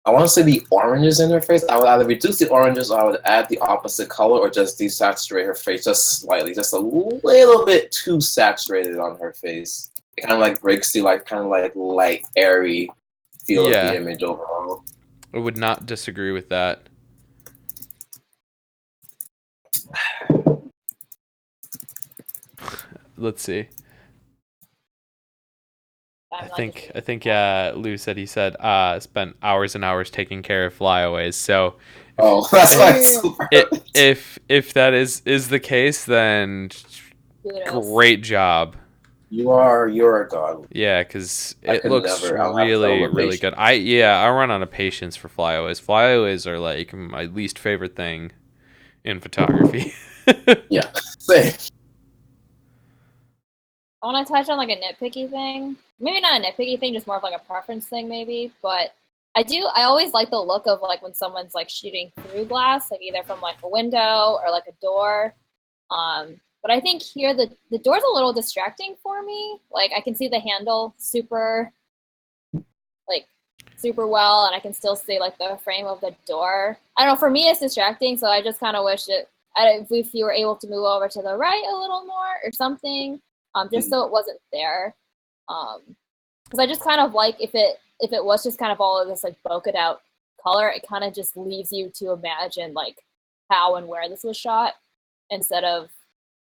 I want to say the oranges in her face. I would either reduce the oranges, or I would add the opposite color, or just desaturate her face just slightly, just a little bit too saturated on her face. It kind of like breaks the like kind of like light, airy feel of the image overall. I would not disagree with that. Let's see. I think Lou said he said spent hours and hours taking care of flyaways. So that's why it's super. If that is the case, then great job. You're a god. Yeah, because it looks really good. I run out of patience for flyaways. Flyaways are like my least favorite thing in photography. Yeah, same. I want to touch on like a nitpicky thing. Maybe not a nitpicky thing, just more of like a preference thing, maybe. But I always like the look of like when someone's like shooting through glass, like either from like a window or like a door. But I think here the door's a little distracting for me. Like I can see the handle super well, and I can still see like the frame of the door. I don't know, for me it's distracting, so I just kind of wish it if you were able to move over to the right a little more or something, just so it wasn't there. Because I just kind of like if it was just kind of all of this like bokeh out color, it kind of just leaves you to imagine like how and where this was shot, instead of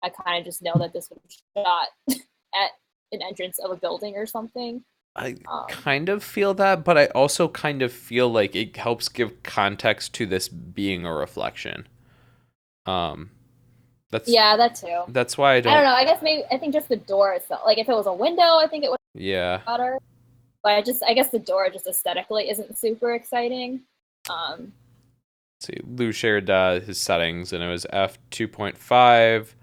I kind of just know that this was shot at an entrance of a building or something. I kind of feel that, but I also kind of feel like it helps give context to this being a reflection. Um, that's Yeah, that too. that's why I I don't don't. know. I guess maybe I think just the door itself. Like if it was a window, I think it would Yeah. be better. But I guess the door just aesthetically isn't super exciting. Let's see, Lou shared his settings, and it was f2.5,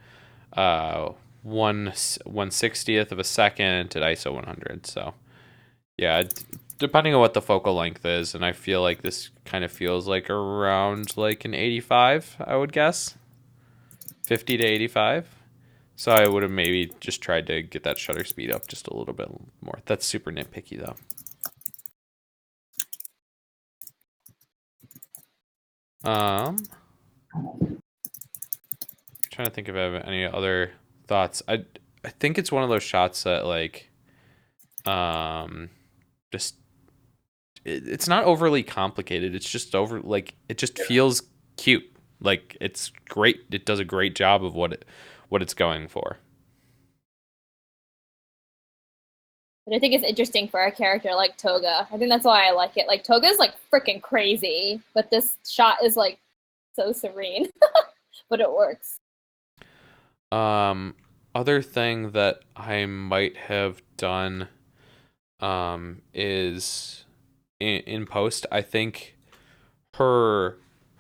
1/160th of a second at ISO 100. So yeah, depending on what the focal length is, and I feel like this kind of feels like around like an 85, I would guess, 50 to 85. So I would have maybe just tried to get that shutter speed up just a little bit more. That's super nitpicky though. Trying to think if I have any other thoughts. I think it's one of those shots that like just it's not overly complicated. It's just over like it just feels cute. Like it's great. It does a great job of what it's going for. But I think it's interesting for a character like Toga. I think that's why I like it. Like Toga's like freaking crazy, but this shot is like so serene. But it works. Other thing that I might have done is in post, I think her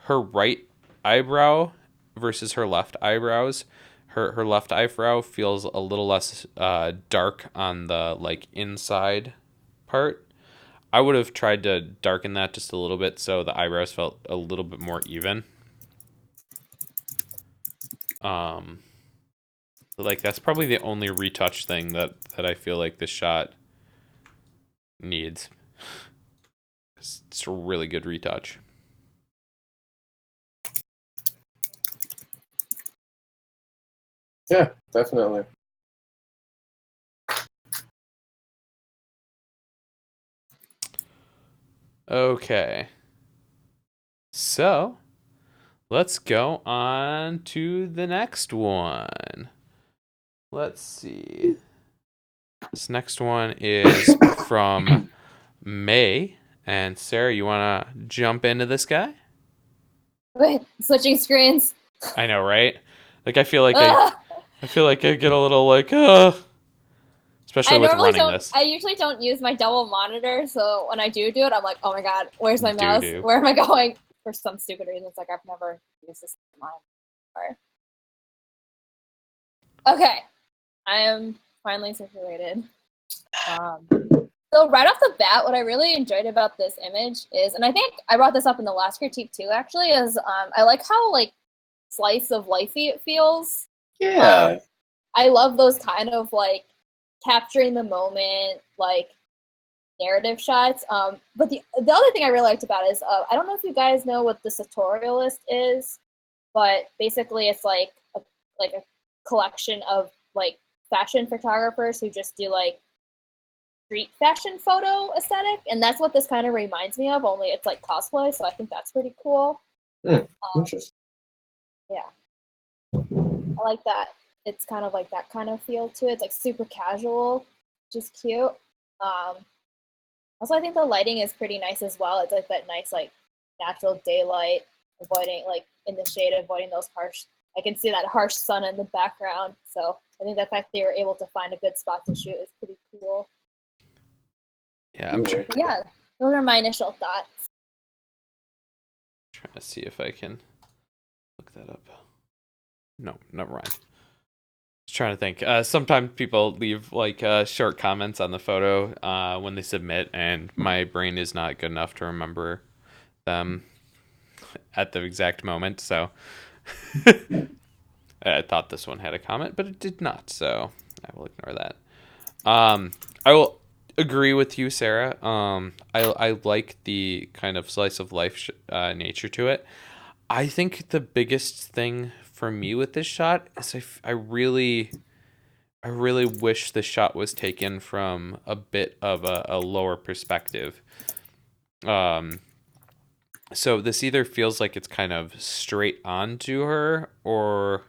right eyebrow versus her left eyebrows. Her left eyebrow feels a little less dark on the like inside part. I would have tried to darken that just a little bit so the eyebrows felt a little bit more even. Like that's probably the only retouch thing that I feel like this shot needs. It's a really good retouch. Yeah, definitely. Okay. So, let's go on to the next one. Let's see. This next one is from May. And Sarah, you want to jump into this guy? Wait, switching screens. I know, right? Like I feel like Ugh. I feel like I get a little like especially I with normally running don't. this. I usually don't use my double monitor, so when I do it, I'm like, oh my god, where's my mouse? Doo-doo. Where am I going? For some stupid reason, it's like I've never used this monitor. Okay, I am finally situated. So right off the bat, what I really enjoyed about this image is, and I think I brought this up in the last critique too, actually, is I like how like slice of lifey it feels. Yeah. I love those kind of like capturing the moment, like narrative shots. But the other thing I really liked about it is I don't know if you guys know what the sartorialist is, but basically it's like a collection of like fashion photographers who just do like street fashion photo aesthetic, and that's what this kind of reminds me of. Only it's like cosplay, so I think that's pretty cool. Interesting. Yeah, I like that. It's kind of like that kind of feel to it. It's like super casual, which is cute. Also, I think the lighting is pretty nice as well. It's like that nice, like natural daylight, avoiding like in the shade, avoiding those harsh. I can see that harsh sun in the background. So I think the fact they were able to find a good spot to shoot is pretty cool. Yeah, I'm Cool. Yeah, those are my initial thoughts. trying to see if I can look that up. No, never mind. Just trying to think. Sometimes people leave like short comments on the photo when they submit, and my brain is not good enough to remember them at the exact moment. So I thought this one had a comment, but it did not. So I will ignore that. I will agree with you, Sarah. I like the kind of slice of life nature to it. I think the biggest thing for me with this shot is I really wish the shot was taken from a bit of a lower perspective. Um, so this either feels like it's kind of straight on to her, or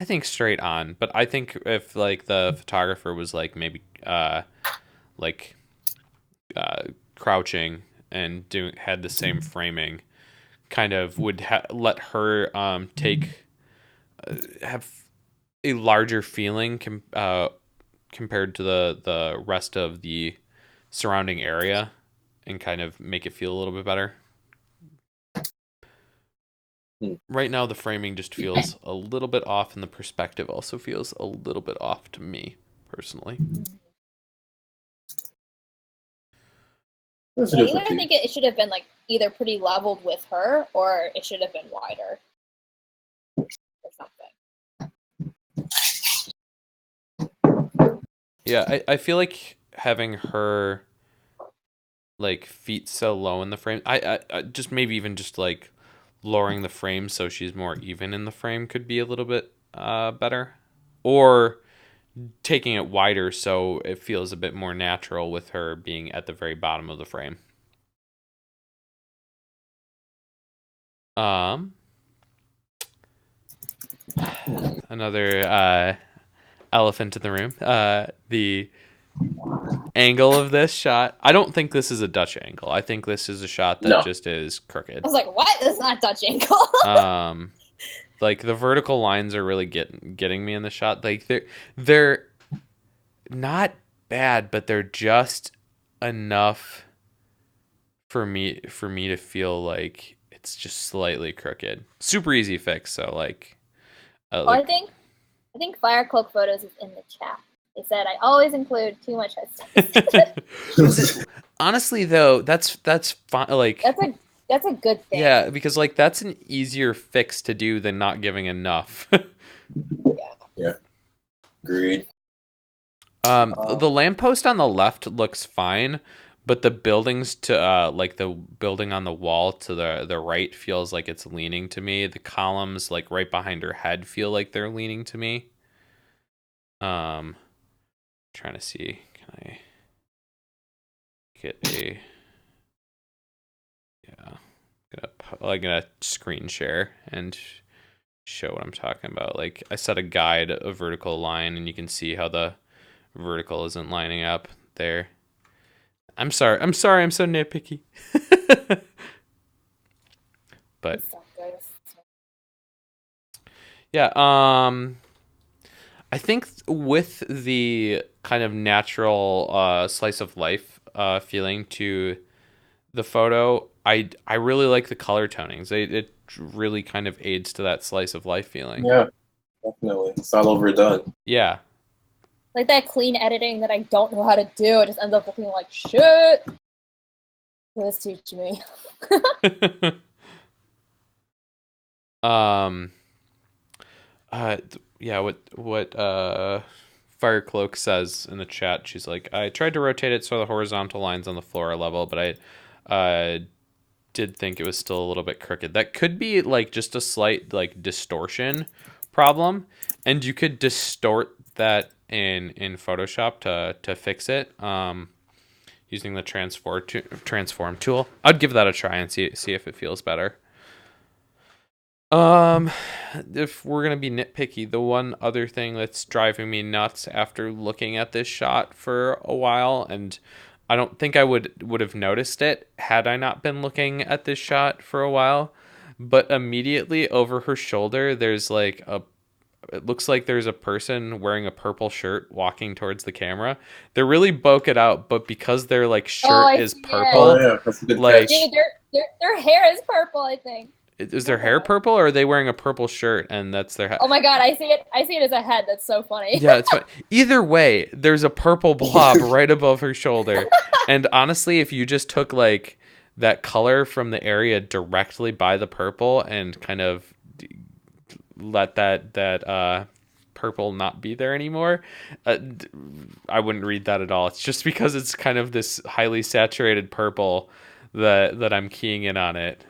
I think straight on. But I think if like the photographer was like maybe like crouching and doing had the same framing, kind of would let her take have a larger feeling compared to the rest of the surrounding area, and kind of make it feel a little bit better. Right now, the framing just feels a little bit off, and the perspective also feels a little bit off to me personally. I either think it should have been like either pretty leveled with her, or it should have been wider, or something. Yeah, I feel like having her like feet so low in the frame, I just maybe even just like lowering the frame so she's more even in the frame could be a little bit better, or taking it wider so it feels a bit more natural with her being at the very bottom of the frame. Another elephant in the room. The angle of this shot. I don't think this is a Dutch angle. I think this is a shot that just is crooked. I was like, what? This is not Dutch angle. Like the vertical lines are really getting me in the shot. Like they're not bad, but they're just enough for me to feel like it's just slightly crooked. Super easy fix. So like, I think Firecloak Photos is in the chat. They said I always include too much head space. Honestly, though, that's fine. Like that's a good thing. Yeah, because like that's an easier fix to do than not giving enough. Yeah. Agreed. The lamppost on the left looks fine, but the buildings to like the building on the wall to the right feels like it's leaning to me. The columns like right behind her head feel like they're leaning to me. Trying to see, can I get a I'm gonna screen share and show what I'm talking about. Like I set a guide, a vertical line, and you can see how the vertical isn't lining up there. I'm sorry, I'm so nitpicky. But yeah, I think with the kind of natural slice of life feeling to the photo, I really like the color tonings. It really kind of aids to that slice of life feeling. Yeah, definitely. It's all overdone. Yeah. Like that clean editing that I don't know how to do. It just ends up looking like shit. Please teach me. Yeah, what Firecloak says in the chat, she's like, I tried to rotate it so the horizontal lines on the floor are level, but I did think it was still a little bit crooked. That could be like just a slight like distortion problem, and you could distort that in Photoshop to fix it using the transform tool. I'd give that a try and see if it feels better. If we're gonna be nitpicky, the one other thing that's driving me nuts after looking at this shot for a while, and I don't think I would have noticed it had I not been looking at this shot for a while, but immediately over her shoulder there's like it looks like there's a person wearing a purple shirt walking towards the camera. They're really bokeh out, but because their like shirt is purple, like dude, their hair is purple, I think. Is their hair purple, or are they wearing a purple shirt and that's their head? Oh my god, I see it as a head. That's so funny. Yeah, it's fine. Either way, there's a purple blob right above her shoulder. And honestly, if you just took like that color from the area directly by the purple and kind of let that purple not be there anymore, I wouldn't read that at all. It's just because it's kind of this highly saturated purple that I'm keying in on it.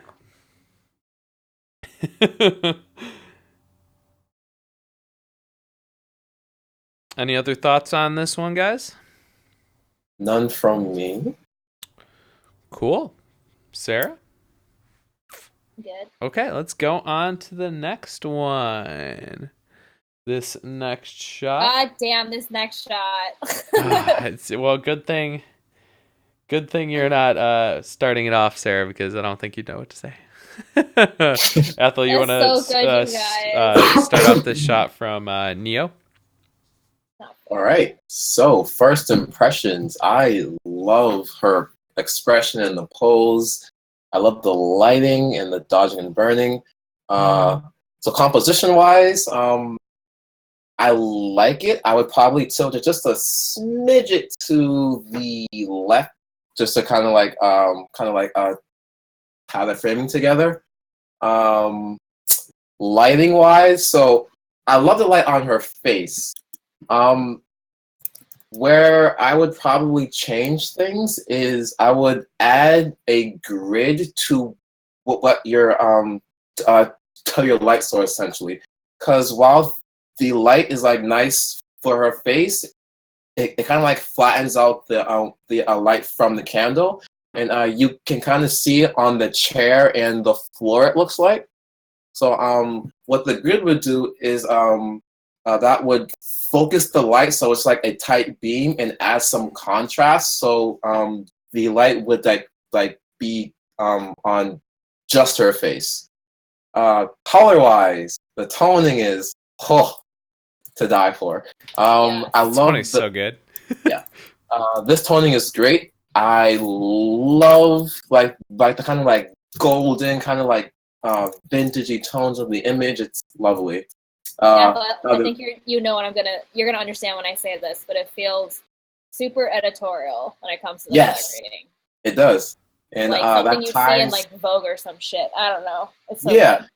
Any other thoughts on this one, guys? None from me. Cool. Sarah? Good. Okay, let's go on to the next one. This next shot. God damn, this next shot. Well, good thing you're not starting it off, Sarah, because I don't think you know what to say. Ethel, you want to so good, you guys. start off this shot from Neo? All right. So, first impressions. I love her expression and the pose. I love the lighting and the dodging and burning. So, composition-wise, I like it. I would probably tilt it just a smidget to the left, just to kind of like how they're framing together. Lighting wise, so I love the light on her face. Where I would probably change things is I would add a grid to what your to your light source essentially, because while the light is like nice for her face, it kind of like flattens out the light from the candle, and you can kind of see it on the chair and the floor. It looks like. So what the grid would do is that would focus the light so it's like a tight beam and add some contrast. So the light would like be on just her face. Color wise, the toning is to die for. I love It's so good. Yeah. This toning is great. I love like the kind of like golden kind of like vintagey tones of the image. It's lovely. I think you're gonna understand when I say this, but it feels super editorial when it comes to the color grading. It does, and like something that you ties, see in like Vogue or some shit. I don't know. It's so good.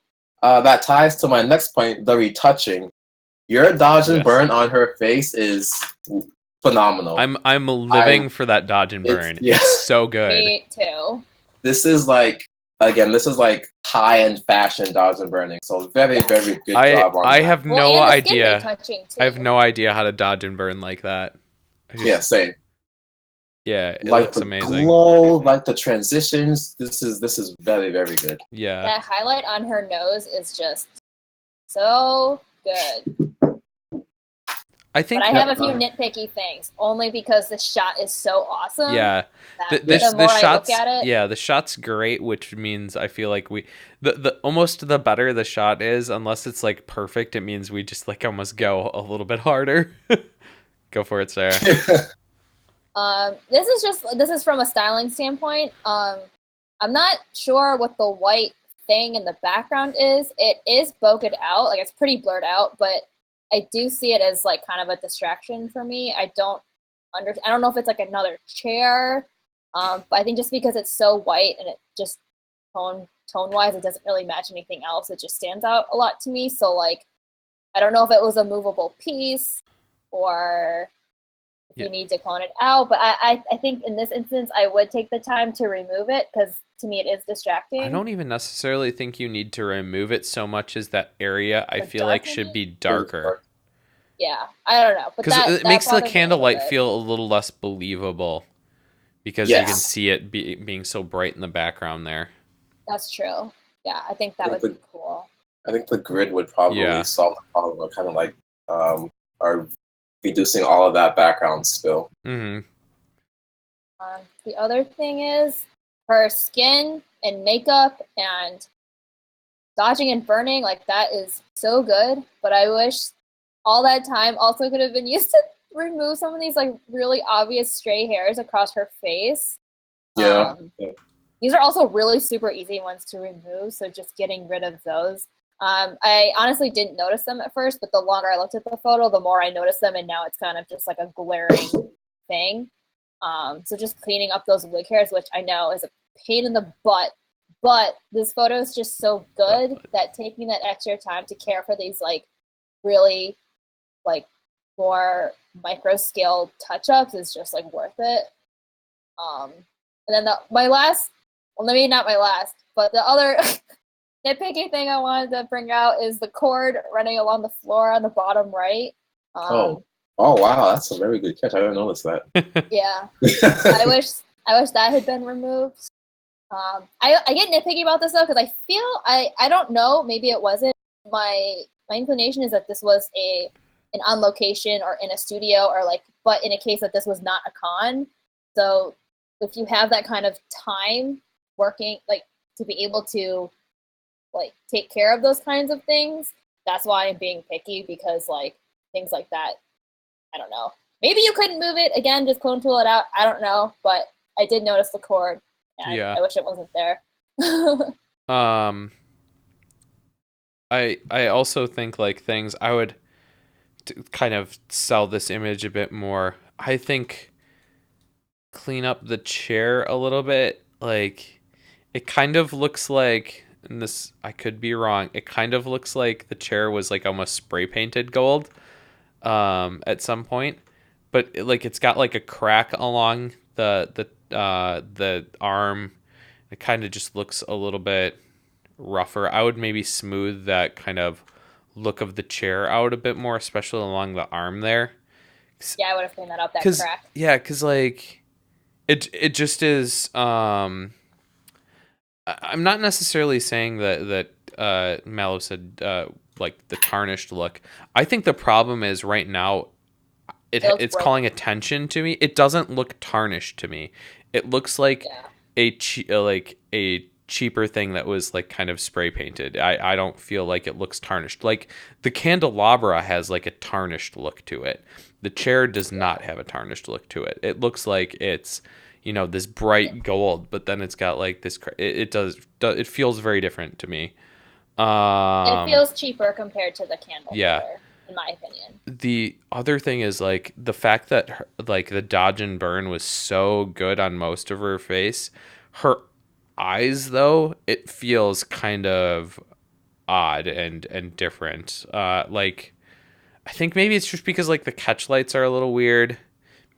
That ties to my next point: the retouching. Your dodge and burn on her face is phenomenal. I'm living for that dodge and burn. It's so good. Me too. This is like high-end fashion dodge and burning. So very, very good job on that. I have no idea. I have no idea how to dodge and burn like that. Same. Yeah, it like looks the amazing. Glow, like the transitions. This is very, very good. Yeah. That highlight on her nose is just so good. I think but I have a few nitpicky things, only because the shot is so awesome. Yeah, the more I look at it, yeah, the shot's great, which means I feel like the almost the better the shot is, unless it's like perfect, it means we just like almost go a little bit harder. Go for it, Sarah. This is from a styling standpoint. I'm not sure what the white thing in the background is. It is bokeh out, like it's pretty blurred out, but I do see it as like kind of a distraction for me. I don't know if it's like another chair, but I think just because it's so white and it just tone wise, it doesn't really match anything else. It just stands out a lot to me. So like, I don't know if it was a movable piece or if you need to clone it out. But I think in this instance, I would take the time to remove it because to me it is distracting. I don't even necessarily think you need to remove it so much as that area I feel like should be darker. Yeah, I don't know. Because it makes the candlelight feel a little less believable because you can see it being so bright in the background there. That's true. Yeah, I think that would be cool. I think the grid would probably solve the problem of kind of like are reducing all of that background spill. Mm-hmm. The other thing is her skin and makeup and dodging and burning, like that is so good, but I wish all that time also could have been used to remove some of these like really obvious stray hairs across her face. Yeah. These are also really super easy ones to remove, so just getting rid of those. I honestly didn't notice them at first, but the longer I looked at the photo, the more I noticed them, and now it's kind of just like a glaring thing. So just cleaning up those wig hairs, which I know is a pain in the butt, but this photo is just so good that taking that extra time to care for these like really like more micro scale touch-ups is just like worth it. And then maybe not my last, but the other nitpicky thing I wanted to bring out is the cord running along the floor on the bottom right. Oh wow, that's a very good catch. I didn't notice that. Yeah, I wish that had been removed. I get nitpicky about this though because I feel I don't know, maybe it wasn't. My inclination is that this was an on location or in a studio or like, but in a case that this was not a con. So if you have that kind of time working, like to be able to like take care of those kinds of things, that's why I'm being picky because like things like that, I don't know. Maybe you couldn't move it again, just clone tool it out. I don't know, but I did notice the cord, and Yeah. I wish it wasn't there. Um, I also think like things I would kind of sell this image a bit more. I think clean up the chair a little bit. Like it kind of looks like, and this I could be wrong. It kind of looks like the chair was like almost spray painted gold at some point, but like it's got like a crack along the arm. It kind of just looks a little bit rougher. I would maybe smooth that kind of look of the chair out a bit more, especially along the arm there. Yeah, I would have cleaned that up, that Cause crack. yeah, cause like it just is. I'm not necessarily saying that Mallow said like the tarnished look. I think the problem is right now it's Broken. calling attention to me. It doesn't look tarnished to me. It looks like Yeah. like a cheaper thing that was like kind of spray painted. I don't feel like it looks tarnished. Like the candelabra has like a tarnished look to it. The chair does not have a tarnished look to it. It looks like it's, you know, this bright gold, but then it's got like this. It feels very different to me. It feels cheaper compared to the candle Yeah. holder, in my opinion. The other thing is like the fact that like the dodge and burn was so good on most of her face. Her eyes though, it feels kind of odd and different. Like I think maybe it's just because like the catch lights are a little weird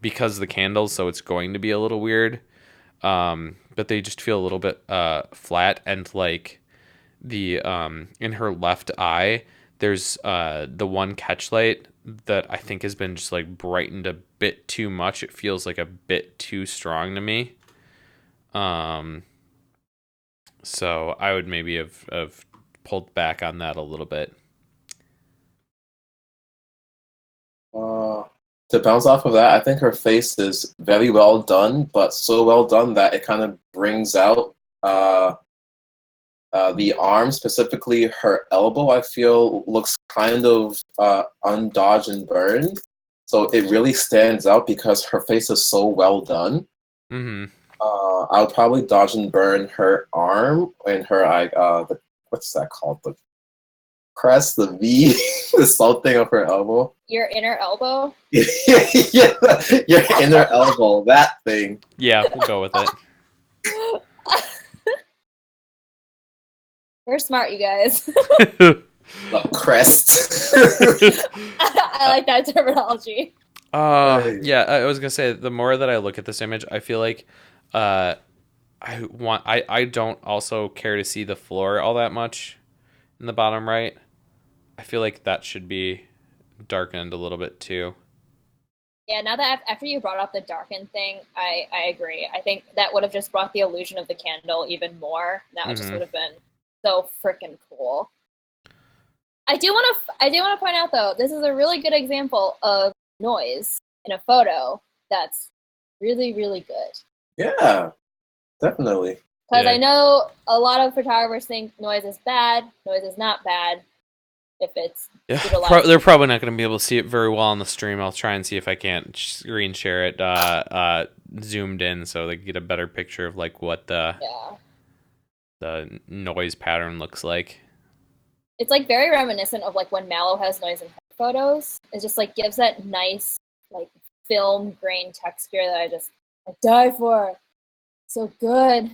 because the candles, so it's going to be a little weird. But they just feel a little bit flat, and like the in her left eye there's the one catch light that I think has been just like brightened a bit too much. It feels like a bit too strong to me. Um so I would maybe have pulled back on that a little bit. Uh, to bounce off of that, I think her face is very well done, but so well done that it kind of brings out the arm, specifically her elbow. I feel looks kind of undodged and burned, so it really stands out because her face is so well done. Mhm. I would probably dodge and burn her arm and her what's that called? The crest, the V, the something of her elbow. Your inner elbow? Yeah, your inner elbow, that thing. Yeah, we'll go with it. We're smart, you guys. The crest. I like that terminology. Yeah, I was gonna say the more that I look at this image, I feel like uh I don't also care to see the floor all that much in the bottom right. I feel like that should be darkened a little bit too. Yeah, now that after you brought up the darkened thing, I agree. I think that would have just brought the illusion of the candle even more. That just would have been so freaking cool. I do want to point out though, this is a really good example of noise in a photo that's really really good. Yeah, definitely. Because Yeah. I know a lot of photographers think noise is bad. Noise is not bad if it's Yeah, utilized. they're probably not going to be able to see it very well on the stream. I'll try and see if I can't screen share it zoomed in so they can get a better picture of like what the noise pattern looks like. It's like very reminiscent of like when Mallow has noise in her photos. It just like gives that nice like film grain texture that I die for. So good.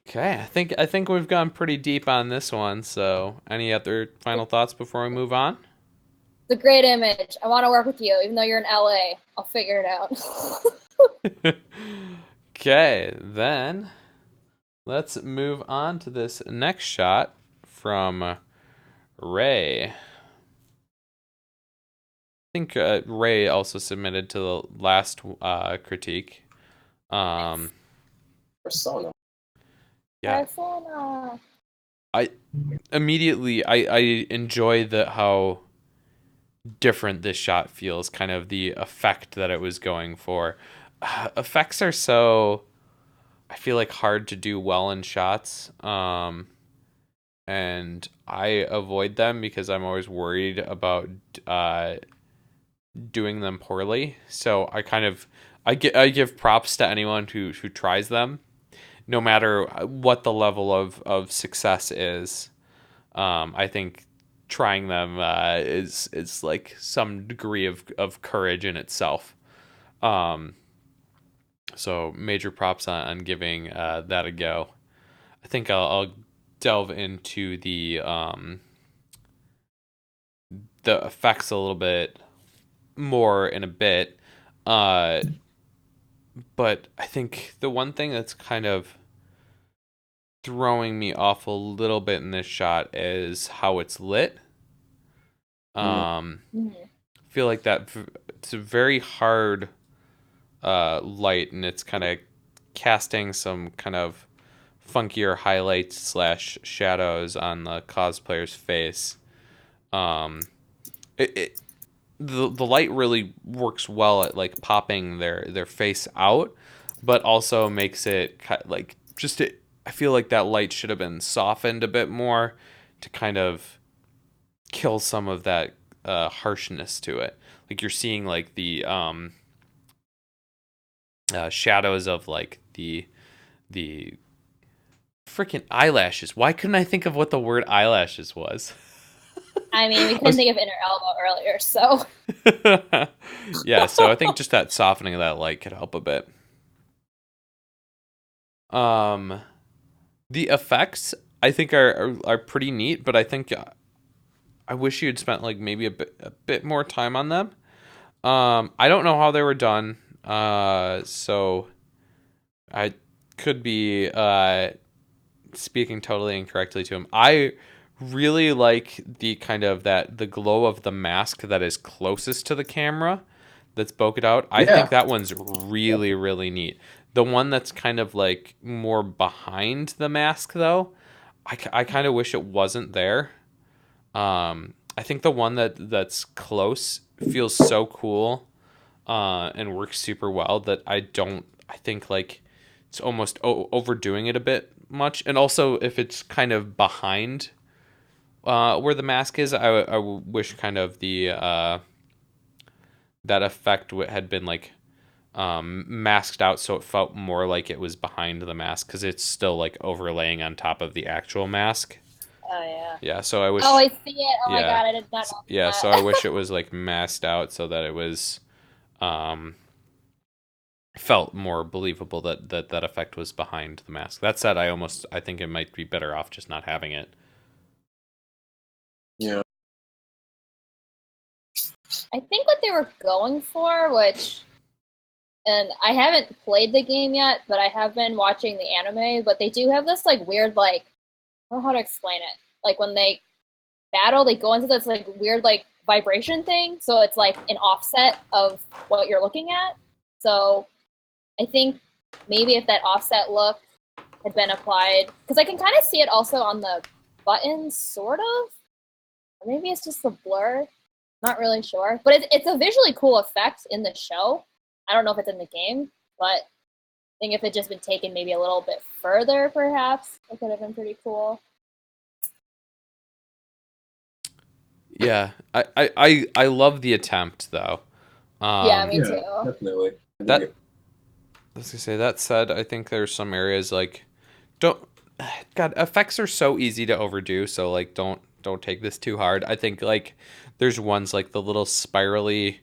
Okay, I think we've gone pretty deep on this one. So, any other final thoughts before we move on? It's a great image. I want to work with you, even though you're in LA. I'll figure it out. Okay, then let's move on to this next shot from Ray. think Ray also submitted to the last critique. Nice. Um, yeah, Persona. I immediately I enjoy the how different this shot feels, kind of the effect that it was going for. Effects are so, I feel like, hard to do well in shots. And I avoid them because I'm always worried about uh, doing them poorly. So I give props to anyone who tries them, no matter what the level of success is. I think trying them is like some degree of courage in itself. Um, so major props on giving that a go. I think I'll delve into the effects a little bit more in a bit. Uh, but I think the one thing that's kind of throwing me off a little bit in this shot is how it's lit. Um, Mhm. feel like it's a very hard light, and it's kind of casting some kind of funkier highlights slash shadows on the cosplayer's face. Um, it the light really works well at like popping their face out, but also makes it like just it. I feel like that light should have been softened a bit more to kind of kill some of that harshness to it. Like you're seeing like the shadows of like the freaking eyelashes. Why couldn't I think of what the word eyelashes was? I mean, we I couldn't was think of inner elbow earlier, so yeah, so I think just that softening of that light could help a bit. Um, the effects I think are pretty neat, but I think I wish you'd spent like maybe a bit more time on them. I don't know how they were done. So I could be speaking totally incorrectly to him. I really like the kind of that the glow of the mask that is closest to the camera that's bokeh out. I think Yeah. that one's really really neat. The one that's kind of like more behind the mask though, I kind of wish it wasn't there. I think the one that's close feels so cool and works super well that I think like it's almost overdoing it a bit much. And also, if it's kind of behind where the mask is, I wish kind of the that effect had been like masked out so it felt more like it was behind the mask because it's still like overlaying on top of the actual mask. oh yeah. Yeah, so I Oh, wish, I see it. Oh my yeah, god, I did not notice yeah, so I that. wish it was like masked out so that it was um, felt more believable that effect was behind the mask. That said, I think it might be better off just not having it. Yeah. I think what they were going for, which, and I haven't played the game yet, but I have been watching the anime. But they do have this like weird, like, I don't know how to explain it. Like when they battle, they go into this like weird like vibration thing, so it's like an offset of what you're looking at. So I think maybe if that offset look had been applied, because I can kind of see it also on the buttons, sort of. Or maybe it's just the blur. Not really sure, but it's a visually cool effect in the show. I don't know if it's in the game, but I think if it just been taken maybe a little bit further, perhaps it could have been pretty cool. Yeah, I love the attempt though. Yeah, Um, me Yeah, too. definitely. I think that Let's say that said, I think there's some areas like don't God, effects are so easy to overdo, so like don't take this too hard. I think like there's ones like the little spirally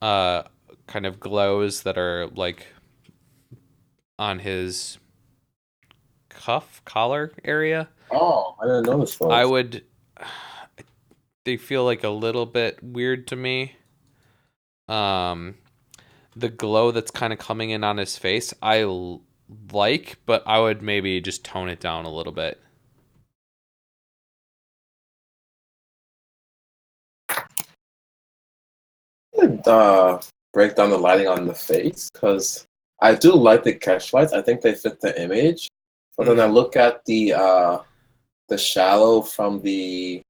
uh kind of glows that are like on his cuff collar area. Oh, I didn't notice I those. would they feel like a little bit weird to me. Um the glow that's kind of coming in on his face, like, but I would maybe just tone it down a little bit. could break down the lighting on the face because I do like the catch lights. I think they fit the image. But then I look at the shadow from the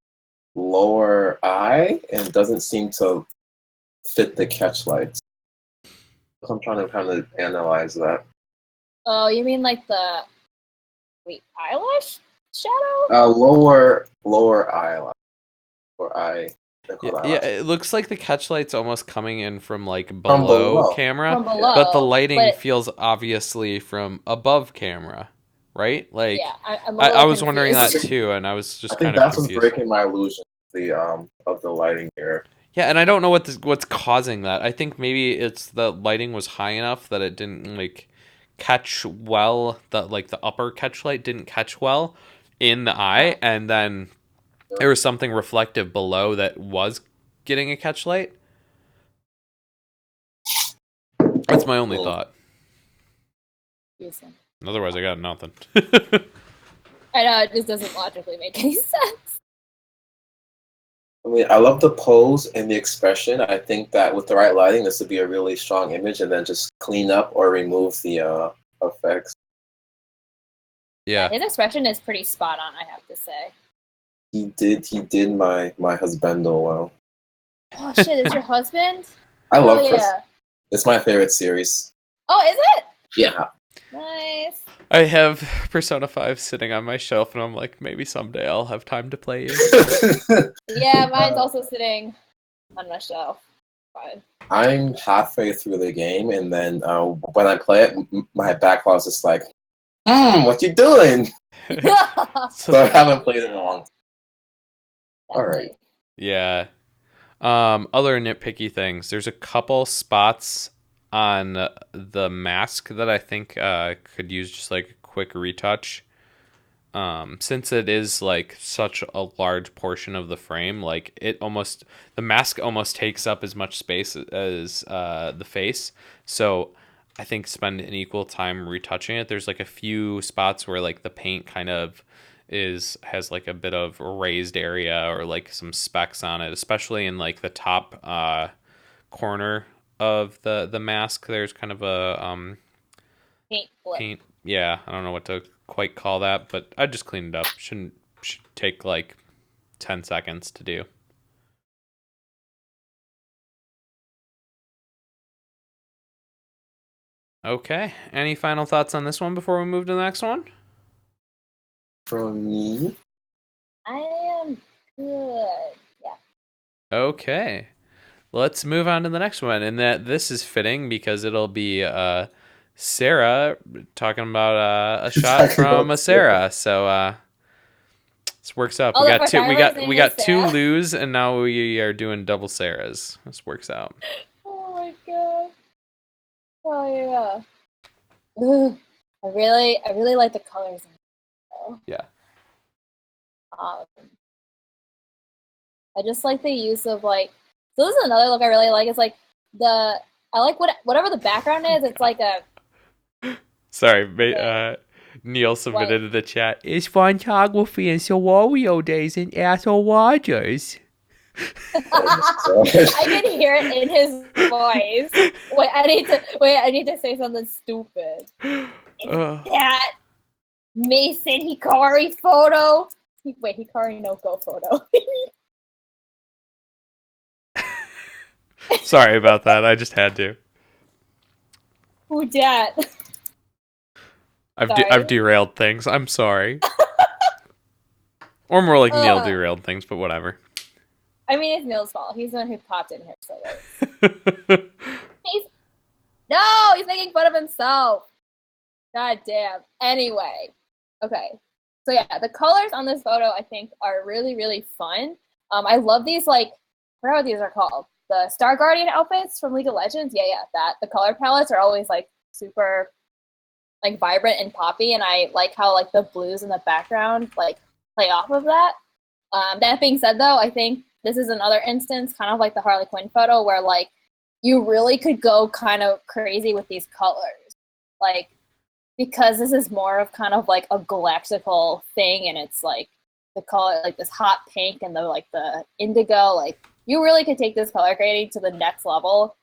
lower eye and it doesn't seem to fit the catch lights. So I'm trying to kind of analyze that. Oh, you mean like the eyelash shadow? Lower eyelash or eye. Yeah, it looks like the catch light's almost coming in from like From below below. camera, From below, but the lighting but- feels obviously from above camera, right? Like, Yeah, I'm a I little was wondering that confused. too, and I was just I think kind of that's what's confused. breaking my illusion of the lighting here. Yeah, and I don't know what's causing that. I think maybe it's the lighting was high enough that it didn't like catch well. The upper catch light didn't catch well in the eye, and then there was something reflective below that was getting a catch light. That's my only thought. Otherwise, I got nothing. I know, it just doesn't logically make any sense. I mean, I love the pose and the expression. I think that with the right lighting, this would be a really strong image, and then just clean up or remove the effects. Yeah. His expression is pretty spot on, I have to say. He did my husbando well. Oh shit, it's your husband? I love Oh, this. yeah. It's my favorite series. Oh, is it? Yeah. Nice. I have Persona 5 sitting on my shelf, and I'm like, maybe someday I'll have time to play you. Yeah, mine's also sitting on my shelf. Fine. I'm halfway through the game, and then when I play it, my backlog is just like, what you doing? So I haven't played it in a long time. All right. Yeah. Other nitpicky things. There's a couple spots on the mask that I think could use just like a quick retouch. Since it is like such a large portion of the frame, like the mask almost takes up as much space as the face. So I think spend an equal time retouching it. There's like a few spots where like the paint kind of has like a bit of raised area or like some specks on it, especially in like the top corner of the mask. There's kind of a paint. Yeah, I don't know what to quite call that, but I just cleaned it up. Should take like 10 seconds to do. Okay. Any final thoughts on this one before we move to the next one? From me? I am good. Yeah. Okay. Let's move on to the next one. And this is fitting because it'll be Sara talking about a shot from a Sara. So this works out. Oh, We got two Lus, and now we are doing double Saras. This works out. Oh my god. Oh yeah. Ooh, I really like the colors in it, though. Yeah. I just like the use of like. So this is another look I really like. It's like I like whatever the background is. It's like a. Sorry, Neil submitted to the chat. It's Vontography and Wario Days in Athel Rogers. I can hear it in his voice. Wait, I need to say something stupid. That Mason Hikari photo. Wait, Hikari no Go photo. Sorry about that. I just had to. Who dat? I've derailed things. I'm sorry. Or more like Neil derailed things, but whatever. I mean, it's Neil's fault. He's the one who popped in here so late. He's making fun of himself. God damn. Anyway. Okay. So yeah, the colors on this photo I think are really, really fun. I love these like whatever these are called. The Star Guardian outfits from League of Legends. Yeah, that. The color palettes are always like super like vibrant and poppy, and I like how like the blues in the background like play off of that. That being said though, I think this is another instance, kind of like the Harley Quinn photo, where like you really could go kind of crazy with these colors. Like because this is more of kind of like a galactical thing, and it's like the color like this hot pink and the like the indigo, like you really could take this color grading to the next level,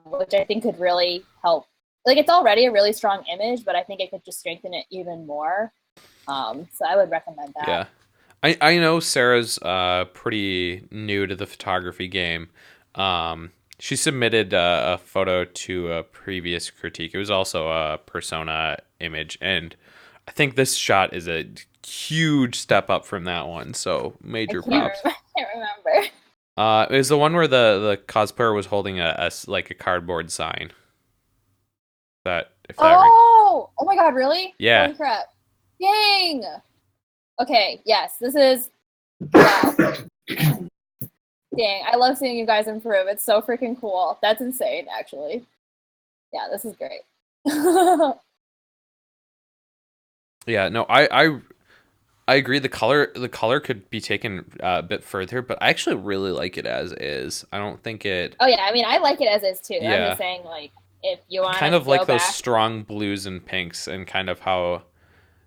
which I think could really help. Like, it's already a really strong image, but I think it could just strengthen it even more. So I would recommend that. Yeah. I know Sarah's pretty new to the photography game. She submitted a photo to a previous critique. It was also a Persona image, and I think this shot is a huge step up from that one. So major props. I can't remember. It was the one where the cosplayer was holding like a cardboard sign. Oh my god, really? Yeah. Holy crap. Dang. Okay, yes, this is wow. Dang, I love seeing you guys improve. It's so freaking cool. That's insane, actually. Yeah, this is great. Yeah, no, I agree. The color could be taken a bit further, but I actually really like it as is. I don't think it. Oh yeah, I mean, I like it as is too. Yeah. I'm just saying, like, if you want kind to of like go those back, strong blues and pinks, and kind of how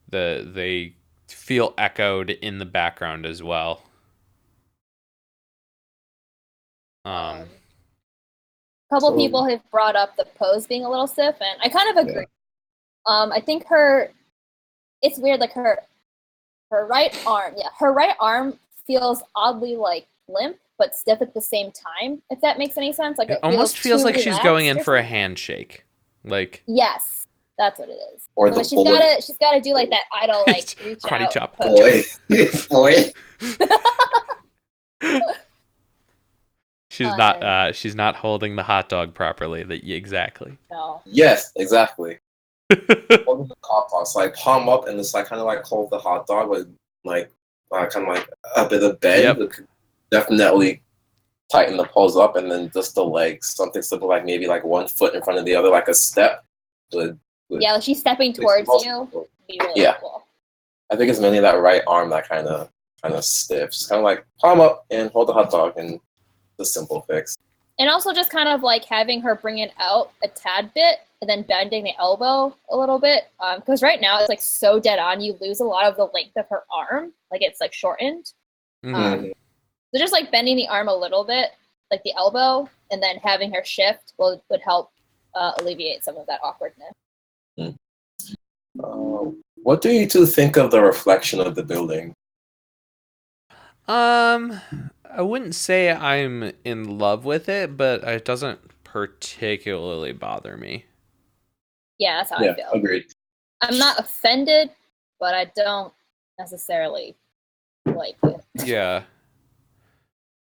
they feel echoed in the background as well. a couple people have brought up the pose being a little stiff, and I kind of agree. Yeah. I think it's weird, like her right arm feels oddly like limp but stiff at the same time, if that makes any sense. Like, it almost feels like she's going in for a handshake. Like, yes, that's what it is. Or so she's gotta do like that idol, like, reach karate out. chop. Boy. She's not holding the hot dog properly. Exactly. No. Yes, exactly. Holding the hot dog, so like palm up and just like kind of like hold the hot dog with like kind of like a bit of bend. Yep. It could definitely tighten the pose up, and then just the legs, something simple like maybe like one foot in front of the other, like a step. Yeah, like she's stepping towards you. Really cool. I think it's mainly that right arm that kind of stiff. Just kind of like palm up and hold the hot dog, and the simple fix. And also just kind of like having her bring it out a tad bit and then bending the elbow a little bit. Because right now it's like so dead on, you lose a lot of the length of her arm. Like, it's like shortened. Mm-hmm. So just like bending the arm a little bit, like the elbow, and then having her shift would help alleviate some of that awkwardness. What do you two think of the reflection of the building? I wouldn't say I'm in love with it, but it doesn't particularly bother me. Yeah, that's how I feel. Agreed. I'm not offended, but I don't necessarily like it. Yeah.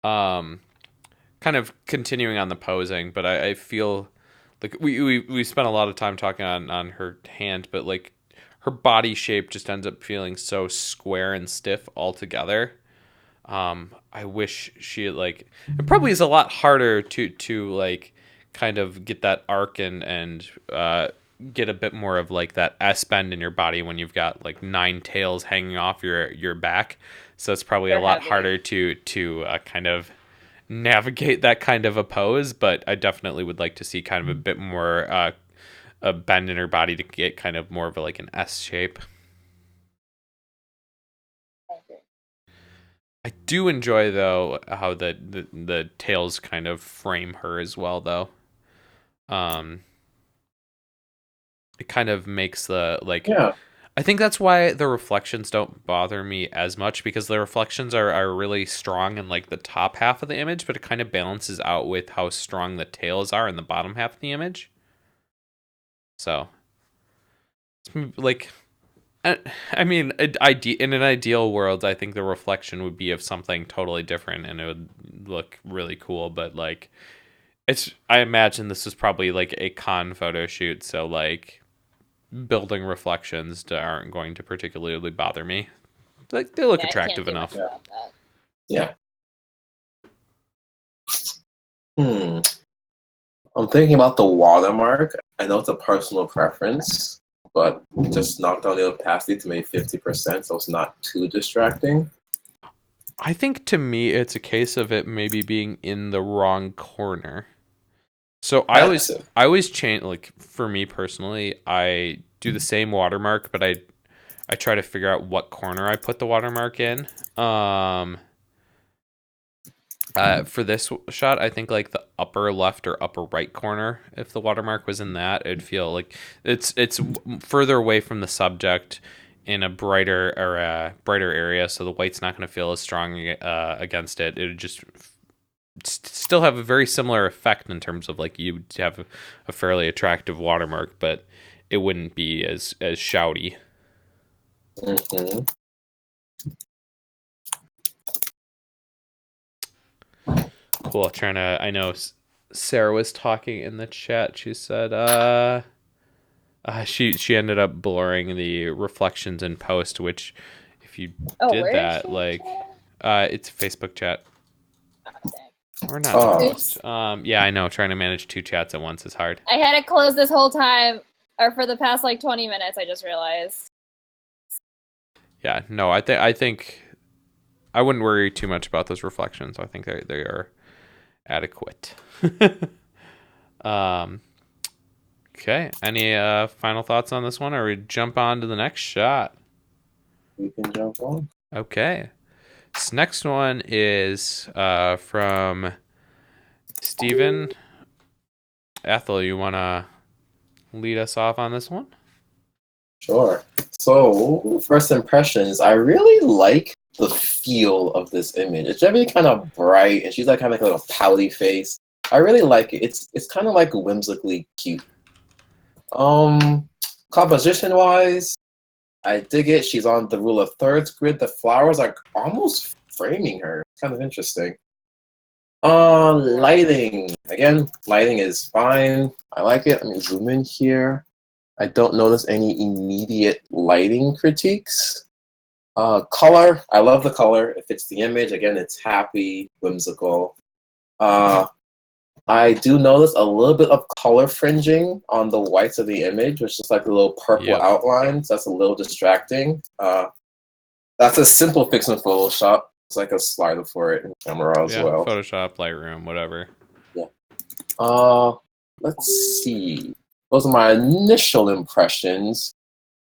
Kind of continuing on the posing, but I feel like we spent a lot of time talking on her hand, but like her body shape just ends up feeling so square and stiff altogether. I wish she had, like, it probably is a lot harder to like kind of get that arc and get a bit more of like that S bend in your body when you've got like 9 tails hanging off your back. So it's probably a lot harder to kind of navigate that kind of a pose, but I definitely would like to see kind of a bit more a bend in her body to get kind of more of like an S shape. I do enjoy though how the tails kind of frame her as well though. It kind of makes the like I think that's why the reflections don't bother me as much, because the reflections are really strong in like the top half of the image, but it kind of balances out with how strong the tails are in the bottom half of the image. So like, I mean, in an ideal world, I think the reflection would be of something totally different and it would look really cool. But like, I imagine this is probably like a con photo shoot, so like building reflections aren't going to particularly bother me. Like, they look attractive enough. Yeah. I'm thinking about the watermark. I know it's a personal preference, but just knock down the opacity to maybe 50%, so it's not too distracting. I think to me it's a case of it maybe being in the wrong corner. So I always change, like, for me personally, I do the same watermark, but I try to figure out what corner I put the watermark in. For this shot, I think like the upper left or upper right corner, if the watermark was in that, it'd feel like it's further away from the subject in a brighter area, so the white's not going to feel as strong against it. It would just still have a very similar effect in terms of like you'd have a fairly attractive watermark, but it wouldn't be as shouty. Mm-hmm. Cool. I know Sarah was talking in the chat. She said, she ended up blurring the reflections in post, which if you did where is that, she? like, it's a Facebook chat. Or not Oh. post. Yeah, I know. Trying to manage two chats at once is hard. I had it closed this whole time, or for the past like 20 minutes. I just realized. Yeah, no, I think I wouldn't worry too much about those reflections. I think they are adequate. Okay. Any final thoughts on this one, or we jump on to the next shot? We can jump on. Okay. This next one is from Steven. Athel, you want to lead us off on this one? Sure. So, first impressions, I really like the feel of this image. It's really kind of bright, and she's like kind of like a little pouty face. I really like it. It's kind of like whimsically cute. Composition wise, I dig it. She's on the rule of thirds grid. The flowers are almost framing her. It's kind of interesting. Lighting. Again, lighting is fine. I like it. Let me zoom in here. I don't notice any immediate lighting critiques. Color. I love the color. It fits the image. Again, it's happy, whimsical. I do notice a little bit of color fringing on the whites of the image, which is like a little purple outline. So that's a little distracting. That's a simple fix in Photoshop. It's like a slider for it in camera as well. Photoshop, Lightroom, whatever. Yeah. Let's see. Those are my initial impressions.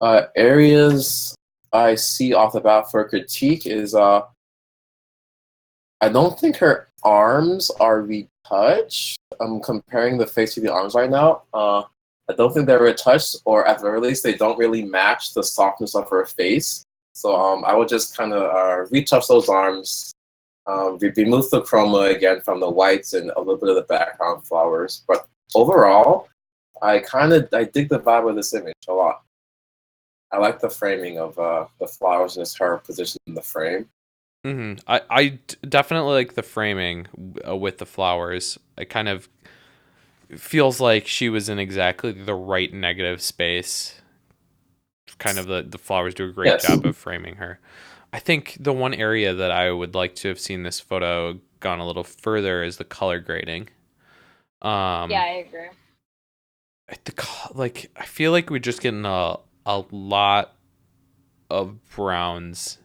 Areas I see off the bat for critique is I don't think her arms are retouched. I'm comparing the face to the arms right now. I don't think they're retouched, or at the very least, they don't really match the softness of her face. So I would just kind of retouch those arms, remove the chroma again from the whites and a little bit of the background flowers. But overall, I dig the vibe of this image a lot. I like the framing of the flowers and just her position in the frame. Mm-hmm. I definitely like the framing with the flowers. It kind of feels like she was in exactly the right negative space. Kind of the flowers do a great job of framing her. I think the one area that I would like to have seen this photo gone a little further is the color grading. Yeah, I agree. I feel like we're just getting a lot of browns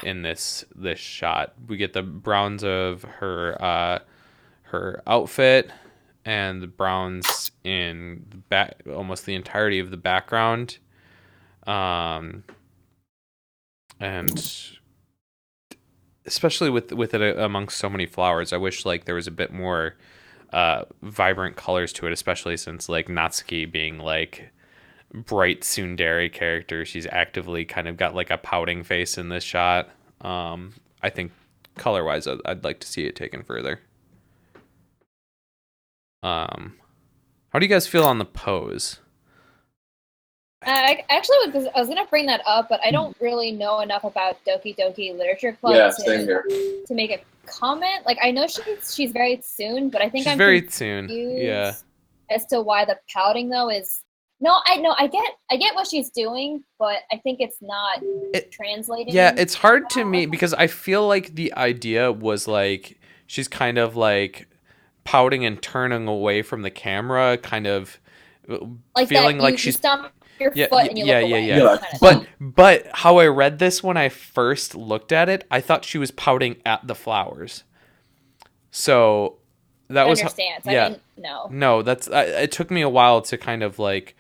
in this shot. We get the browns of her outfit and the browns in almost the entirety of the background. And especially with it amongst so many flowers, I wish like there was a bit more vibrant colors to it, especially since like Natsuki being like bright tsundere character, she's actively kind of got like a pouting face in this shot. I think color wise I'd like to see it taken further. How do you guys feel on the pose? I was gonna bring that up, but I don't really know enough about Doki Doki Literature Club to make a comment. Like I know she's very soon, but I think she's I'm very soon. Yeah. As to why the pouting though is I get what she's doing, but I think it's not translating. Yeah, it's hard to me because I feel like the idea was like she's kind of like pouting and turning away from the camera, kind of like feeling like she's stomp your foot and you look away. Yeah. But how I read this when I first looked at it, I thought she was pouting at the flowers. So that was understand. Yeah. I didn't know. No, that's it took me a while to kind of like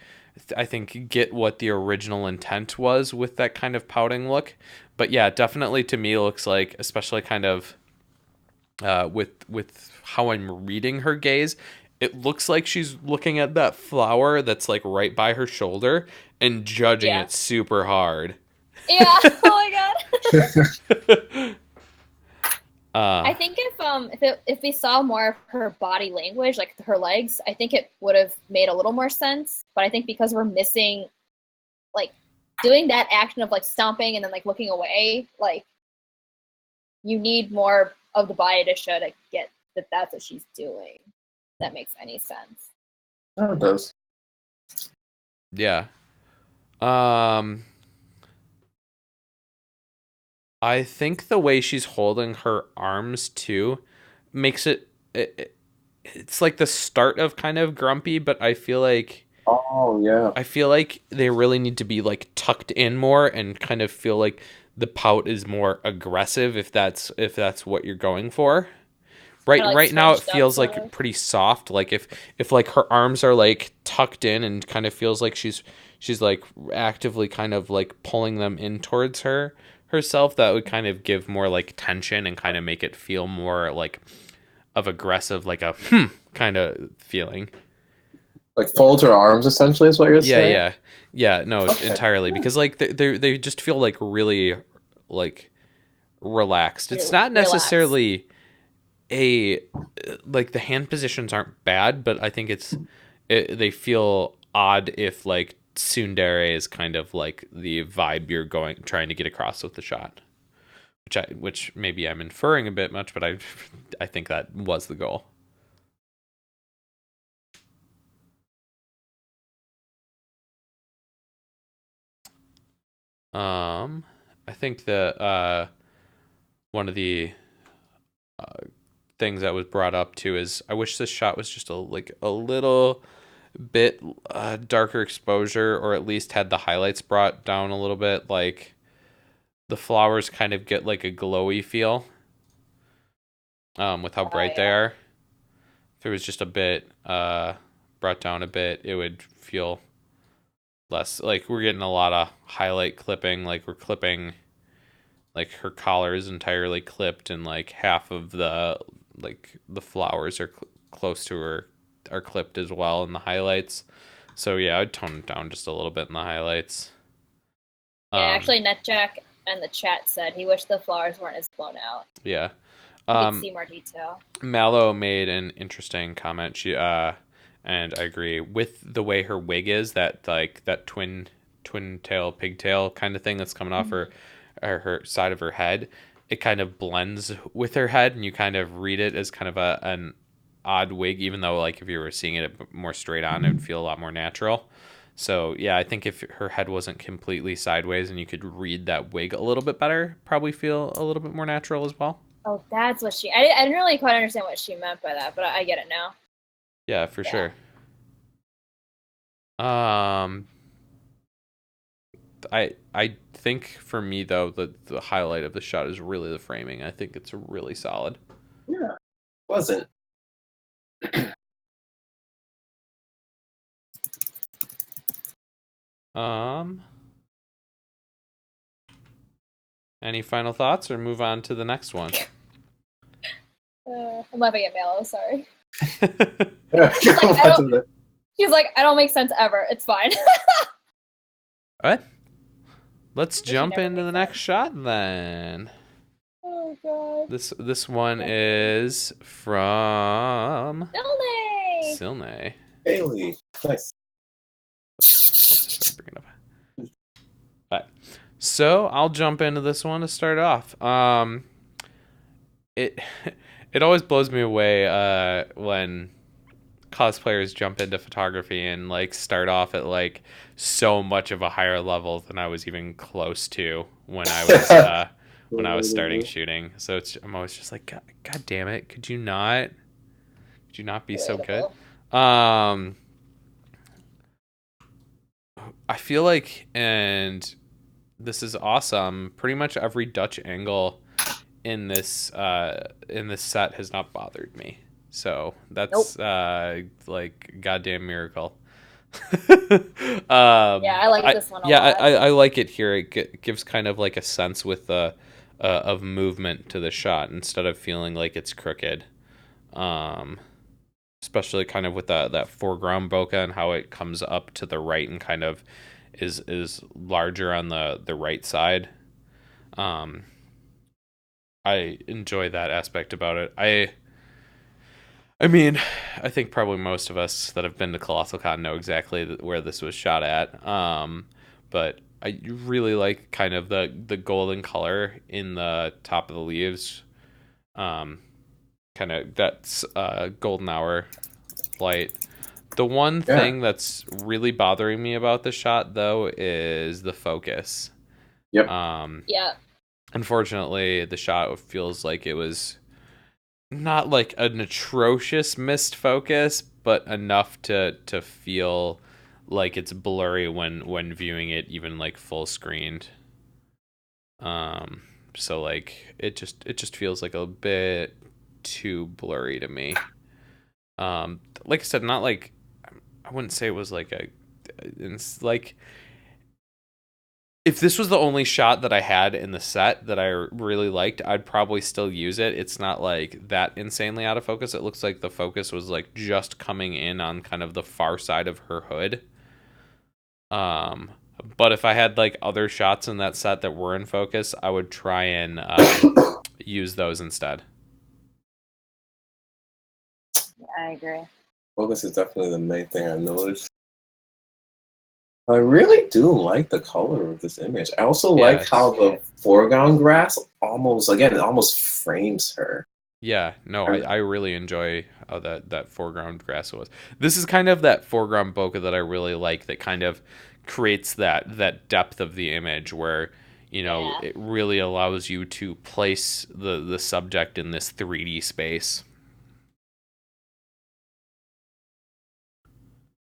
I think get what the original intent was with that kind of pouting look. But yeah, definitely to me looks like, especially kind of with how I'm reading her gaze, it looks like she's looking at that flower that's like right by her shoulder and judging Yeah. it super hard. Yeah. Oh my god. Uh, I think if we saw more of her body language, like her legs, I think it would have made a little more sense. But I think because we're missing, like, doing that action of like stomping and then like looking away, like, you need more of the body to show to get that that's what she's doing. If that makes any sense. Oh, it does. yeah. I think the way she's holding her arms too makes it's like the start of kind of grumpy, but Oh, yeah. I feel like they really need to be like tucked in more and kind of feel like the pout is more aggressive if that's what you're going for. Kind of like Right now it scrunched up, feels sort like of. pretty soft. Like if like her arms are like tucked in and kind of feels like she's like actively kind of like pulling them in towards herself, that would kind of give more like tension and kind of make it feel more like of aggressive, like a kind of feeling. Like fold her arms, essentially, is what you're Yeah, saying? yeah. Yeah, no, Okay. entirely, because like they just feel like really like relaxed. It's not Relax. necessarily a like the hand positions aren't bad, but I think they feel odd if like tsundere is kind of like the vibe you're going trying to get across with the shot, which maybe I'm inferring a bit much, but I think that was the goal. I think the one of the uh, things that was brought up too is I wish this shot was just a little bit darker exposure, or at least had the highlights brought down a little bit. Like the flowers kind of get like a glowy feel with how bright they Yeah. are. If it was just a bit brought down a bit, it would feel less like we're getting a lot of highlight clipping. Like we're clipping like her collar is entirely clipped, and like half of the flowers are close to her are clipped as well in the highlights. So yeah, I'd tone it down just a little bit in the highlights. Yeah, Um, actually, NetJack in the chat said he wished the flowers weren't as blown out. yeah. You could Um, see more detail. Mallow made an interesting comment. And I agree with the way her wig is, that like that twin tail pigtail kind of thing that's coming off Mm-hmm. her side of her head. It kind of blends with her head, and you kind of read it as kind of an odd wig, even though like if you were seeing it more straight on, it would feel a lot more natural. So yeah, I think if her head wasn't completely sideways and you could read that wig a little bit better, probably feel a little bit more natural as well. Oh, that's what I didn't really quite understand what she meant by that, but I get it now. Yeah, for Yeah. sure. Um, I think for me though, the highlight of the shot is really the framing. I think it's really solid. Yeah. Wasn't. Um, any final thoughts or move on to the next one? I'm laughing at Mallow, sorry. Yeah. I don't, he's like, I don't make sense ever. It's fine. All right. Let's She jump never into the makes next sense. shot then. Oh god. This one is from Silne! Silne. Haley. Nice. Sorry, bring it up. All right. So I'll jump into this one to start off. It it always blows me away when cosplayers jump into photography and like start off at like so much of a higher level than I was even close to when I was starting shooting. So I'm always just like, God damn it, could you not be so good? Relatable. Um, I feel like, and this is awesome. Pretty much every Dutch angle in this set has not bothered me. So that's Nope. like goddamn miracle. Yeah, I like this one a Yeah, lot. I like it here. It gives kind of like a sense with the of movement to the shot instead of feeling like it's crooked. Um, Especially kind of with that foreground bokeh and how it comes up to the right and kind of is larger on the right side. Um, I enjoy that aspect about it. I mean, I think probably most of us that have been to Colossal Con know exactly where this was shot at. But I really like kind of the golden color in the top of the leaves. Um, Kind of that's golden hour light. The one Yeah. thing that's really bothering me about the shot though is the focus. Yep. Yeah. Unfortunately, the shot feels like it was not like an atrocious missed focus, but enough to feel like it's blurry when viewing it even like full screened. So like it just feels like a bit too blurry to me. Like I said, not like I wouldn't say it was like it's like if this was the only shot that I had in the set that I really liked, I'd probably still use it. It's not like that insanely out of focus. It looks like the focus was like just coming in on kind of the far side of her hood. Um, but if I had like other shots in that set that were in focus, I would try and use those instead. I agree. Focus is definitely the main thing I noticed. I really do like the color of this image. I also like how the foreground grass it almost frames her. Yeah, no, I really enjoy how that foreground grass was. This is kind of that foreground bokeh that I really like that kind of creates that depth of the image where, it really allows you to place the subject in this 3D space.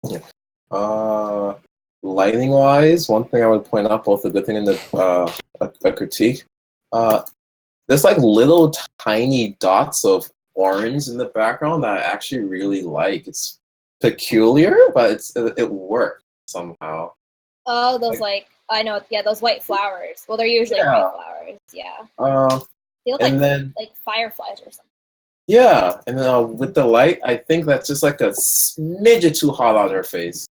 Yeah. Lighting wise, one thing I would point out, both a good thing and a critique. There's like little tiny dots of orange in the background that I actually really like. It's peculiar, but it works somehow. Oh, those I know, yeah, those white flowers. Well, they're usually white flowers. Yeah. They look like fireflies or something. Yeah, and then with the light, I think that's just like a smidge too hot on her face.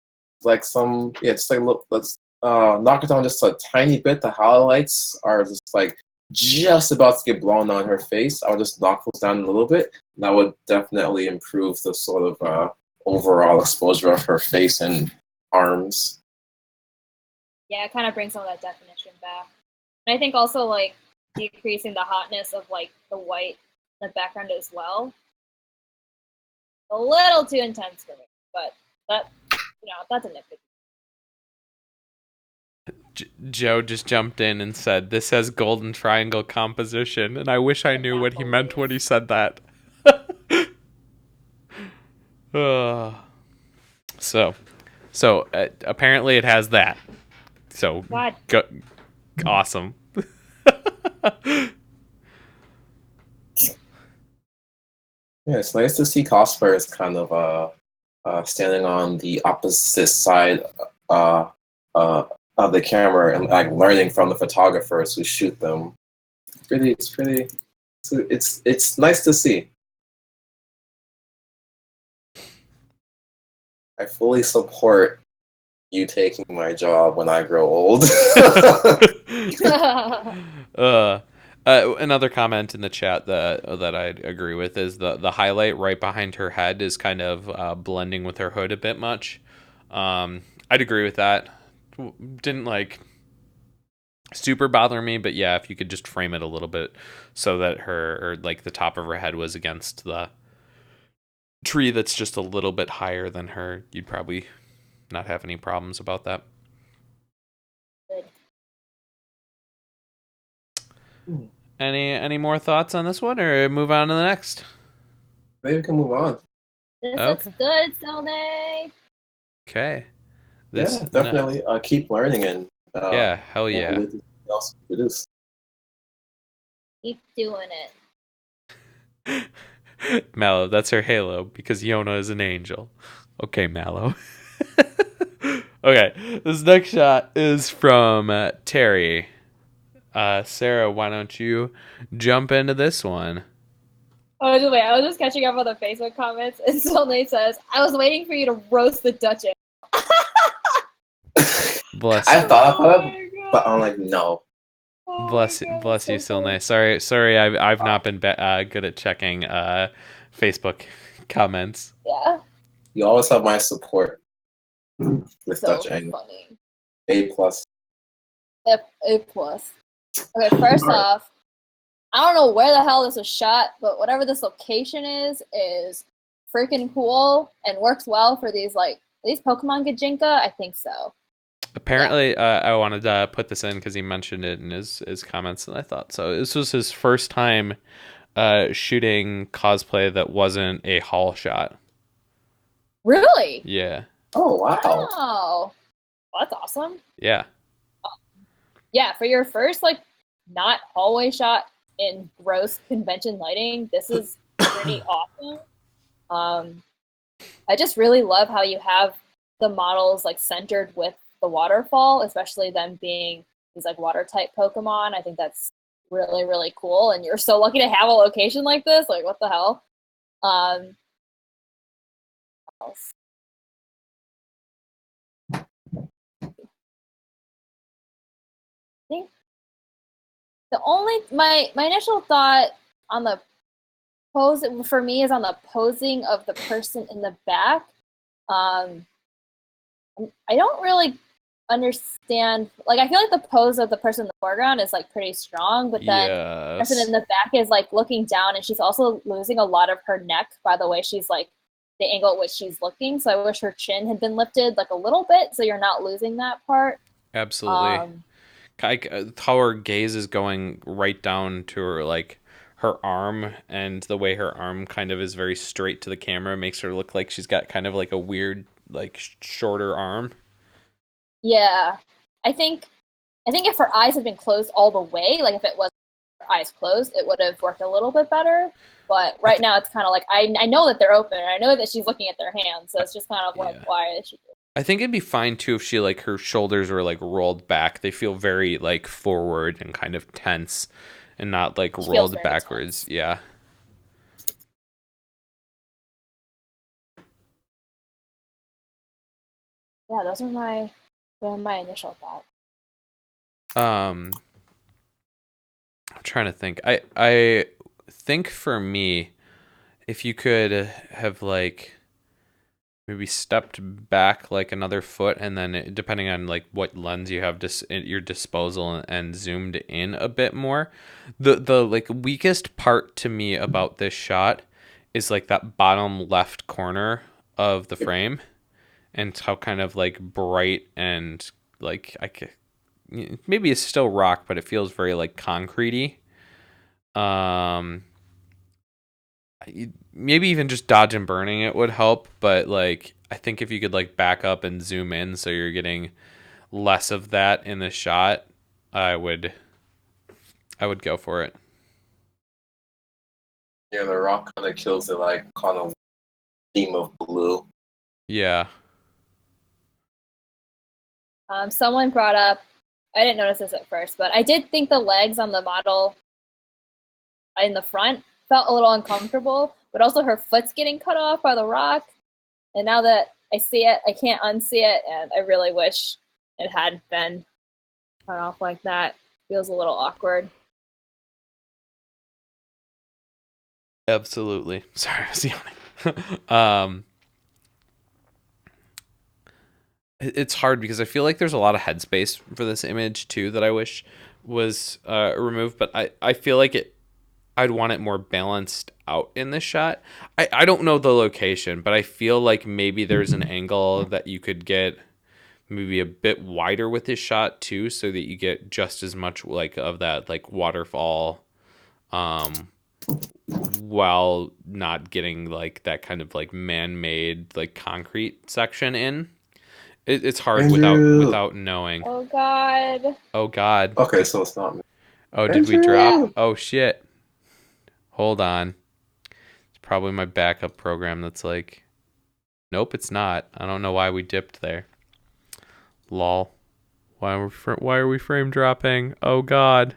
Like it's like look, let's knock it down just a tiny bit. The highlights are just like just about to get blown on her face. I'll just knock those down a little bit. And that would definitely improve the sort of overall exposure of her face and arms. Yeah, it kind of brings some of that definition back. And I think also like decreasing the hotness of like the white in the background as well. A little too intense for me, but that's a nitpick. Joe just jumped in and said, "This has golden triangle composition," and I wish I knew what he meant when he said that. So apparently it has that. So awesome. Yeah, it's nice to see cosplayers kind of standing on the opposite side of the camera and like learning from the photographers who shoot them. It's nice to see. I fully support you taking my job when I grow old. Another comment in the chat that I agree with is the highlight right behind her head is kind of blending with her hood a bit much. I'd agree with that. Didn't like super bother me, but yeah, if you could just frame it a little bit so that her or like the top of her head was against the tree that's just a little bit higher than her, you'd probably not have any problems about that. Good. Any more thoughts on this one, or move on to the next? Maybe we can move on. This looks good, Zelda. Okay. Definitely. Keep learning and yeah, hell yeah. Else produce. Keep doing it. Mallow, that's her halo because Yona is an angel. Okay, Mallow. Okay, this next shot is from Terry. Sarah, why don't you jump into this one? Oh, just wait. I was just catching up on the Facebook comments, and Soulmate says, "I was waiting for you to roast the Duchess." Bless I you. thought Oh of it, my but god! I'm like, no. Oh my Bless god! bless you, So funny. Silne. Sorry, I've not been good at checking Facebook comments. Yeah, You always have my support with so Dutch Angle. funny. A+. A plus. Okay, first Alright. off, I don't know where the hell this was shot, but whatever this location is freaking cool and works well for these Pokemon Gajinka. I think so. Apparently, I wanted to put this in because he mentioned it in his comments, and I thought so. This was his first time shooting cosplay that wasn't a haul shot. Really? Yeah, Oh, wow. Oh, well, that's awesome. yeah. Yeah, for your first not hallway shot in gross convention lighting, this is pretty awesome. I just really love how you have the models centered with the waterfall, especially them being these water type Pokemon. I think that's really, really cool. And you're so lucky to have a location like this. Like, what the hell? What else? I think my initial thought on the pose for me is on the posing of the person in the back. Um, I don't really understand. I feel like the pose of the person in the foreground is pretty strong, but then the person in Yes. the back is looking down, and she's also losing a lot of her neck by the way she's the angle at which she's looking. So I wish her chin had been lifted a little bit, so you're not losing that part. Absolutely. Um, How her gaze is going right down to her her arm, and the way her arm kind of is very straight to the camera makes her look like she's got kind of a weird shorter arm. yeah, I think if her eyes had been closed all the way, if it was her eyes closed, it would have worked a little bit better. But right now, it's kind of I know that they're open, and I know that she's looking at their hands, so it's just kind of Yeah. why is she? I think it'd be fine too if she her shoulders were rolled back. They feel very forward and kind of tense and not She feels rolled very backwards. tense. Yeah. Yeah, those are my initial thoughts. I'm trying to think. I think for me, if you could have maybe stepped back another foot, and then depending on what lens you have at your disposal, and zoomed in a bit more, the weakest part to me about this shot is that bottom left corner of the frame, and how kind of bright and maybe it's still rock, but it feels very concretey. um Maybe even just dodge and burning it would help, but I think if you could back up and zoom in so you're getting less of that in the shot, i would I would go for it. Yeah, the rock kind of kills it, kind of theme of blue. Yeah. Someone brought up. I didn't notice this at first, but I did think the legs on the model in the front felt a little uncomfortable, but also her foot's getting cut off by the rock. And now that I see it, I can't unsee it, and I really wish it hadn't been cut off like that. Feels a little awkward. Absolutely. Sorry, I was yawning. It's hard because I feel like there's a lot of headspace for this image too that I wish was removed, but I feel like I'd want it more balanced out in this shot. I don't know the location, but I feel like maybe there's an angle that you could get maybe a bit wider with this shot too, so that you get just as much of that waterfall, while not getting that kind of man-made concrete section in. It's hard Andrew. without knowing. Oh god. Oh god. Okay, so it's not me. Oh, did we drop? Oh shit. Hold on. It's probably my backup program that's nope, it's not. I don't know why we dipped there. Lol. Why are we frame dropping? Oh god.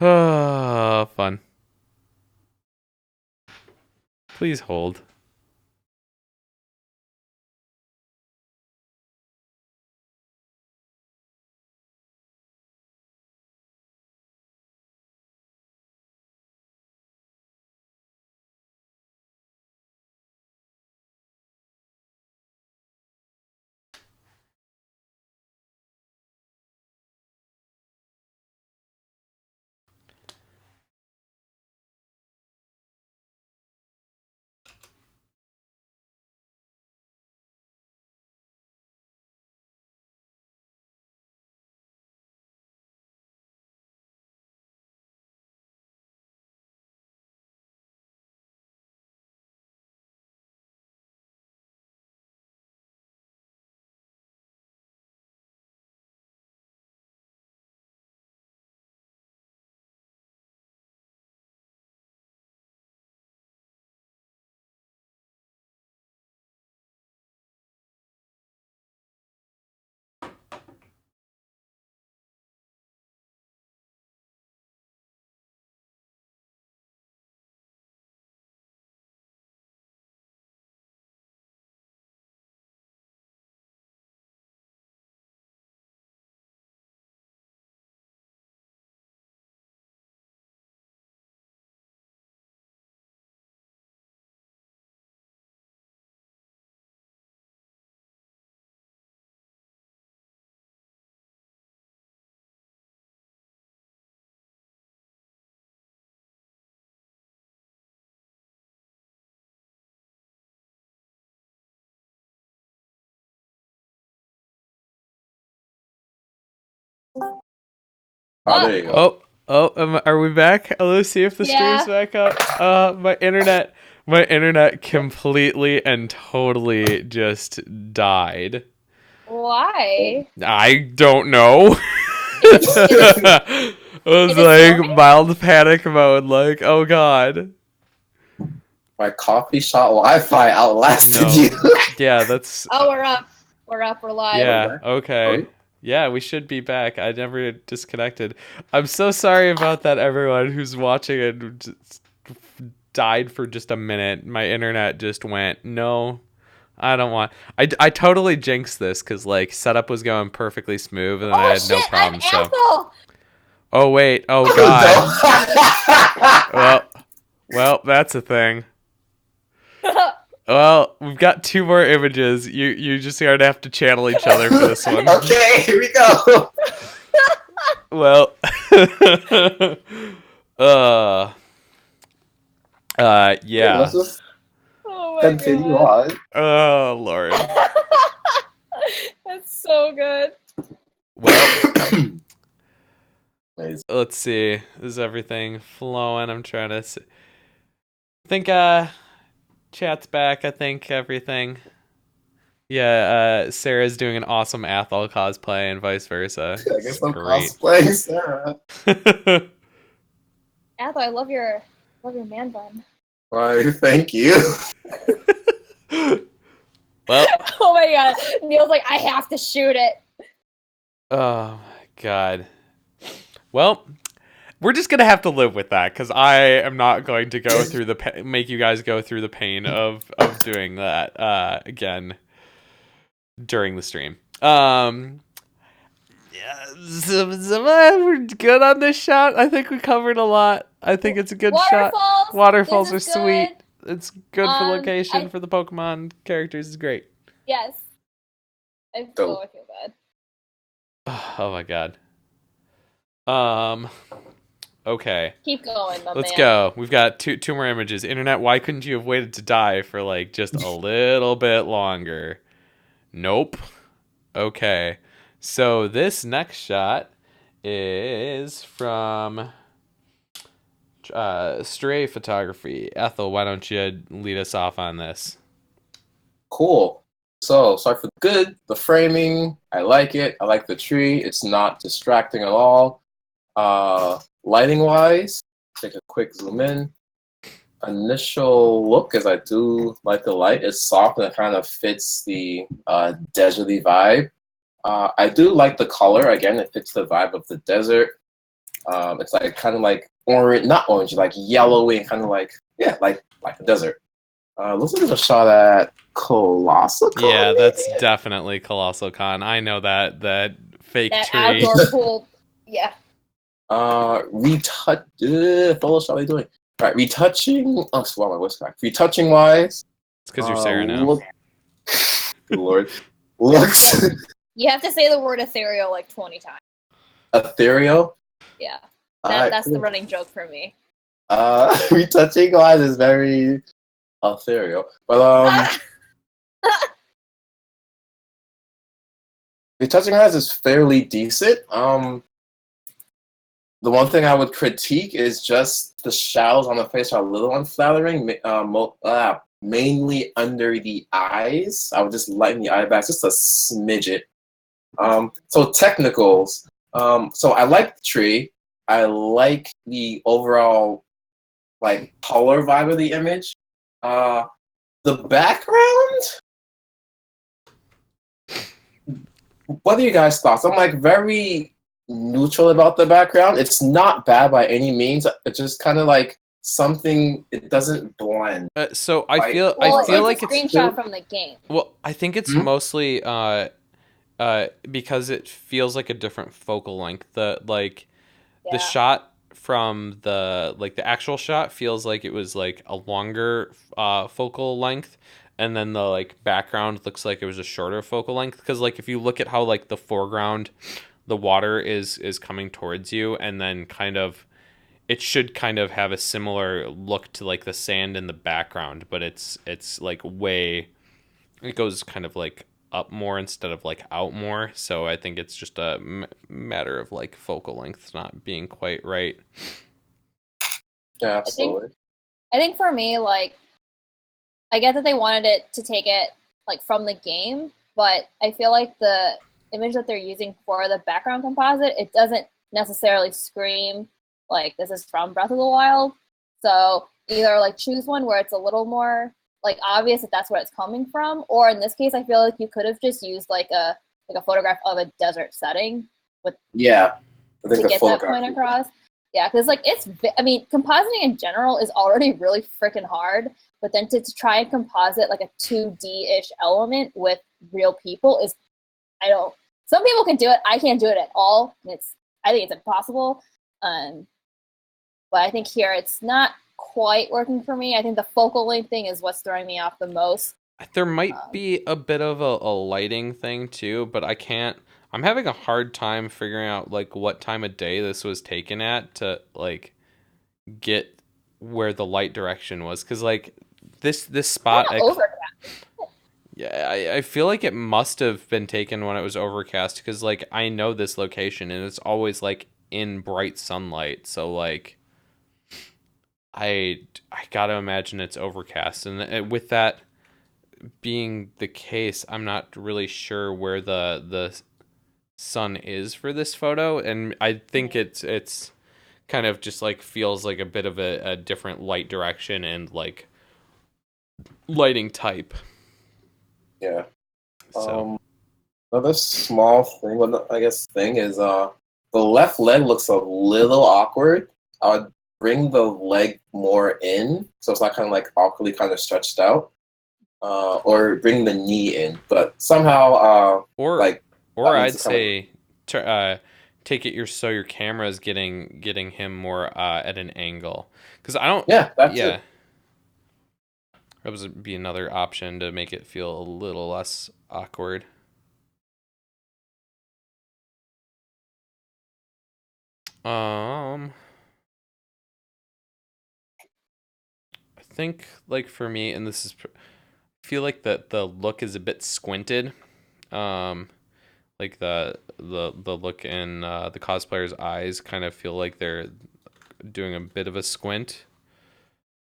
Oh, fun. Please hold. Oh, there you go. Are we back? Let's see if the stream's Yeah. back up. My internet completely and totally just died. Why? I don't know. I was Is it like storming? mild panic mode, like, oh god. My coffee shop Wi-Fi outlasted No. you. Yeah, that's Oh, we're up. We're up. We're live. yeah, Are okay. we? Yeah, we should be back. I never disconnected. I'm so sorry about that, everyone who's watching and just died for just a minute. My internet just went, no, I don't want. I totally jinxed this because like setup was going perfectly smooth and then I Oh had shit! no problem. I'm So, Athel. oh wait, oh god. Well, that's a thing. Well, we've got 2 more images. You just gonna have to channel each other for this one. Okay, here we go. Well, uh, yeah. Let's just Oh my continue god. on. Oh Lord. That's so good. Well, Amazing. let's see. Is everything flowing? I'm trying to see. I think chat's back. I think everything. Yeah, Sarah's doing an awesome Athel cosplay and vice versa. I guess I'm Great. cosplaying Sarah. Athel, I love your man bun. Why, thank you. Well, Oh my god. Neil's like, I have to shoot it. oh my god. Well, we're just gonna have to live with that because I am not going to go through the make you guys go through the pain of doing that again during the stream. Yeah, so we're good on this shot. I think we covered a lot. I think it's a good shot. Waterfalls are This is sweet. good. It's good for location for the Pokemon characters. It's great. Yes. I feel bad. Oh my god. Okay. Keep going, my Let's man. go. We've got two more images. Internet, why couldn't you have waited to die for like just a little bit longer? Nope. Okay. So this next shot is from Stray Photography. Ethel, why don't you lead us off on this? Cool. So, start for good. The framing, I like it. I like the tree. It's not distracting at all. Lighting wise, take a quick zoom in. Initial look, as I do like the light, it's soft and it kind of fits the deserty vibe. I do like the color. Again, it fits the vibe of the desert. It's like kind of like orange, not orange, like yellowy and kind of like like a desert. Looks like there's a shot at Colossal Con. Yeah, that's definitely Colossal Con. I know that fake That tree. outdoor pool. Yeah. Retouch. Photoshop. What are you doing? All right, retouching. Oh, swallow my voice crack. Retouching wise. It's because you're Sarah now. Look, good lord. Looks You have to say the word ethereal like 20 times. ethereal. Yeah. Alright, That's cool. the running joke for me. Retouching wise is very ethereal, but retouching wise is fairly decent. The one thing I would critique is just the shadows on the face are a little unflattering, mainly under the eyes. I would just lighten the eye back just a smidget. So technicals. So I like the tree. I like the overall like color vibe of the image. The background. What are you guys' thoughts? I'm like very neutral about the background. It's not bad by any means. It's just kind of like something. It doesn't blend. So I Like- feel Well, I feel it's like a it's screenshot from the game. well. I think it's Hmm? mostly because it feels like a different focal length. The Yeah. shot from the actual shot feels like it was like a longer focal length, and then the like background looks like it was a shorter focal length, because like if you look at how like the foreground, the water is coming towards you, and then kind of it should kind of have a similar look to like the sand in the background, but it's like way, it goes kind of like up more instead of like out more. So I think it's just a matter of like focal length not being quite right. Yeah, absolutely. I think for me, like, I get that they wanted it to take it like from the game, but I feel like the image that they're using for the background composite, it doesn't necessarily scream like this is from Breath of the Wild. So either like choose one where it's a little more like obvious that that's where it's coming from, or in this case, I feel like you could have just used like a photograph of a desert setting Yeah, I think to the get that photograph. point across. Yeah, because like I mean, compositing in general is already really freaking hard, but then to try and composite like a 2D-ish element with real people is, I don't. Some people can do it. I can't do it at all. I think it's impossible. But I think here it's not quite working for me. I think the focal length thing is what's throwing me off the most. There might be a bit of a lighting thing too, but I'm having a hard time figuring out like what time of day this was taken at to like get where the light direction was, because like this spot yeah, I feel like it must have been taken when it was overcast, because like I know this location and it's always like in bright sunlight, so like I gotta imagine it's overcast, and with that being the case, I'm not really sure where the sun is for this photo, and I think it's kind of just like feels like a bit of a different light direction and like lighting type. Yeah. So Another small thing, well, I guess thing is the left leg looks a little awkward. I would bring the leg more in, so it's not kind of like awkwardly kind of stretched out, or bring the knee in. But somehow, or like, or that I'd needs to kind say take it so your camera is getting him more at an angle, because I don't yeah, that's yeah it. that would be another option to make it feel a little less awkward. I think like for me, and this is, I feel like that the look is a bit squinted. Like the look in the cosplayer's eyes kind of feel like they're doing a bit of a squint.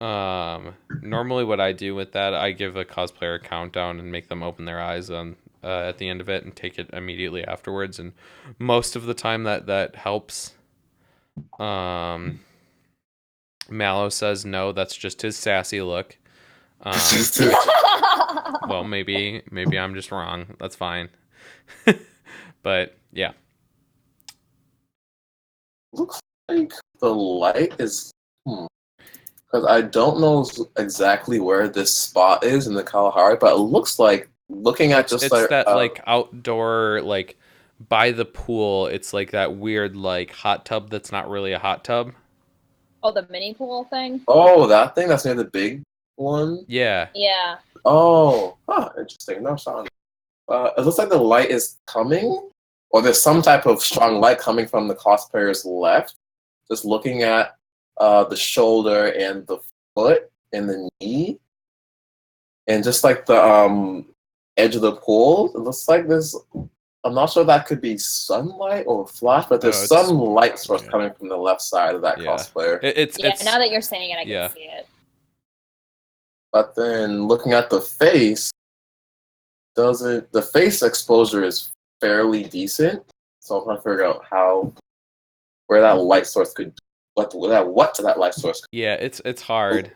Normally what I do with that, I give a cosplayer a countdown and make them open their eyes on at the end of it and take it immediately afterwards, and most of the time that helps. Mallow says no, that's just his sassy look. Well, maybe I'm just wrong. That's fine. But yeah. think the light is because I don't know exactly where this spot is in the Kalahari, but it looks like looking at just It's like that like outdoor like by the pool. It's like that weird like hot tub that's not really a hot tub. Oh, the mini pool thing? oh, that thing that's near the big one. Yeah. Yeah. Oh, interesting. No sound. It looks like the light is coming, or there's some type of strong light coming from the cosplayer's left. Just looking at the shoulder and the foot and the knee, and just like the edge of the pool, it looks like there's. I'm not sure that could be sunlight or flash, but there's No, it's some light source yeah. coming from the left side of that Yeah. cosplayer. Yeah, It's now that you're saying it, I yeah. can see it. But then looking at the face, doesn't the face exposure is fairly decent. So I'm trying to figure out where that light source could what to that light source. Yeah, it's hard.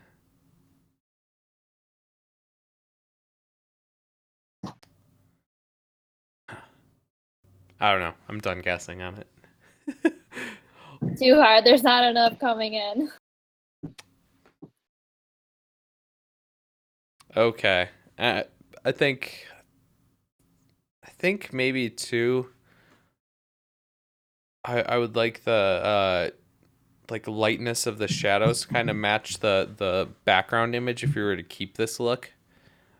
I don't know. I'm done guessing on it. Too hard. There's not enough coming in. Okay. I think maybe two. I would like the like lightness of the shadows kind of match the background image if you were to keep this look.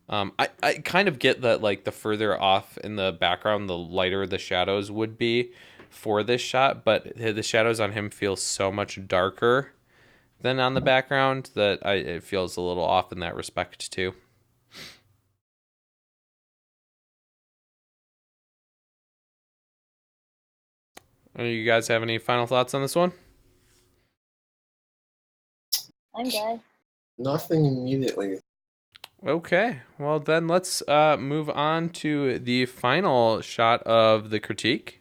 I kind of get that like the further off in the background, the lighter the shadows would be for this shot, but the shadows on him feel so much darker than on the background that it feels a little off in that respect too. You guys have any final thoughts on this one? I'm good. Nothing immediately. Okay, well then let's move on to the final shot of the critique.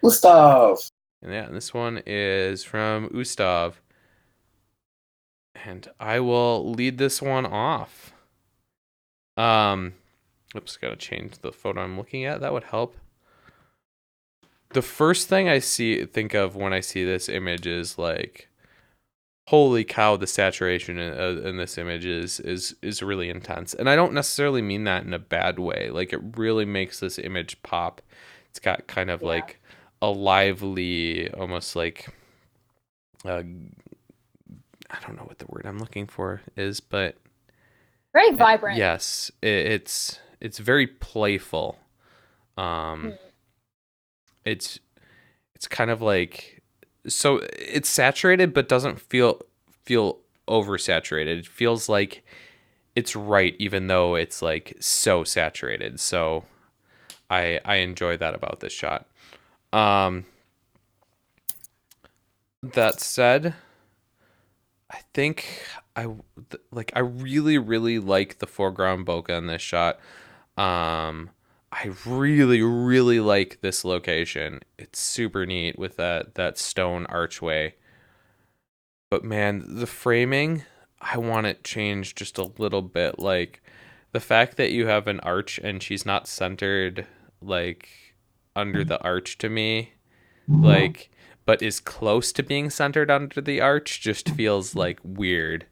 Gustav. And yeah, this one is from Ustav. And I will lead this one off. Oops, gotta change the photo I'm looking at. That would help. The first thing I think of when I see this image is like, holy cow, the saturation in this image is really intense. And I don't necessarily mean that in a bad way. Like, it really makes this image pop. It's got kind of like a lively, almost like, I don't know what the word I'm looking for is, but Very vibrant. yes, it's very playful. It's kind of like, so it's saturated but doesn't feel oversaturated. It feels like it's right even though it's like so saturated. So I enjoy that about this shot. That said, I think I really like the foreground bokeh in this shot. I really like this location. It's super neat with that stone archway. But man, the framing, I want it changed just a little bit. Like the fact that you have an arch and she's not centered like under the arch to me, like but is close to being centered under the arch just feels like weird.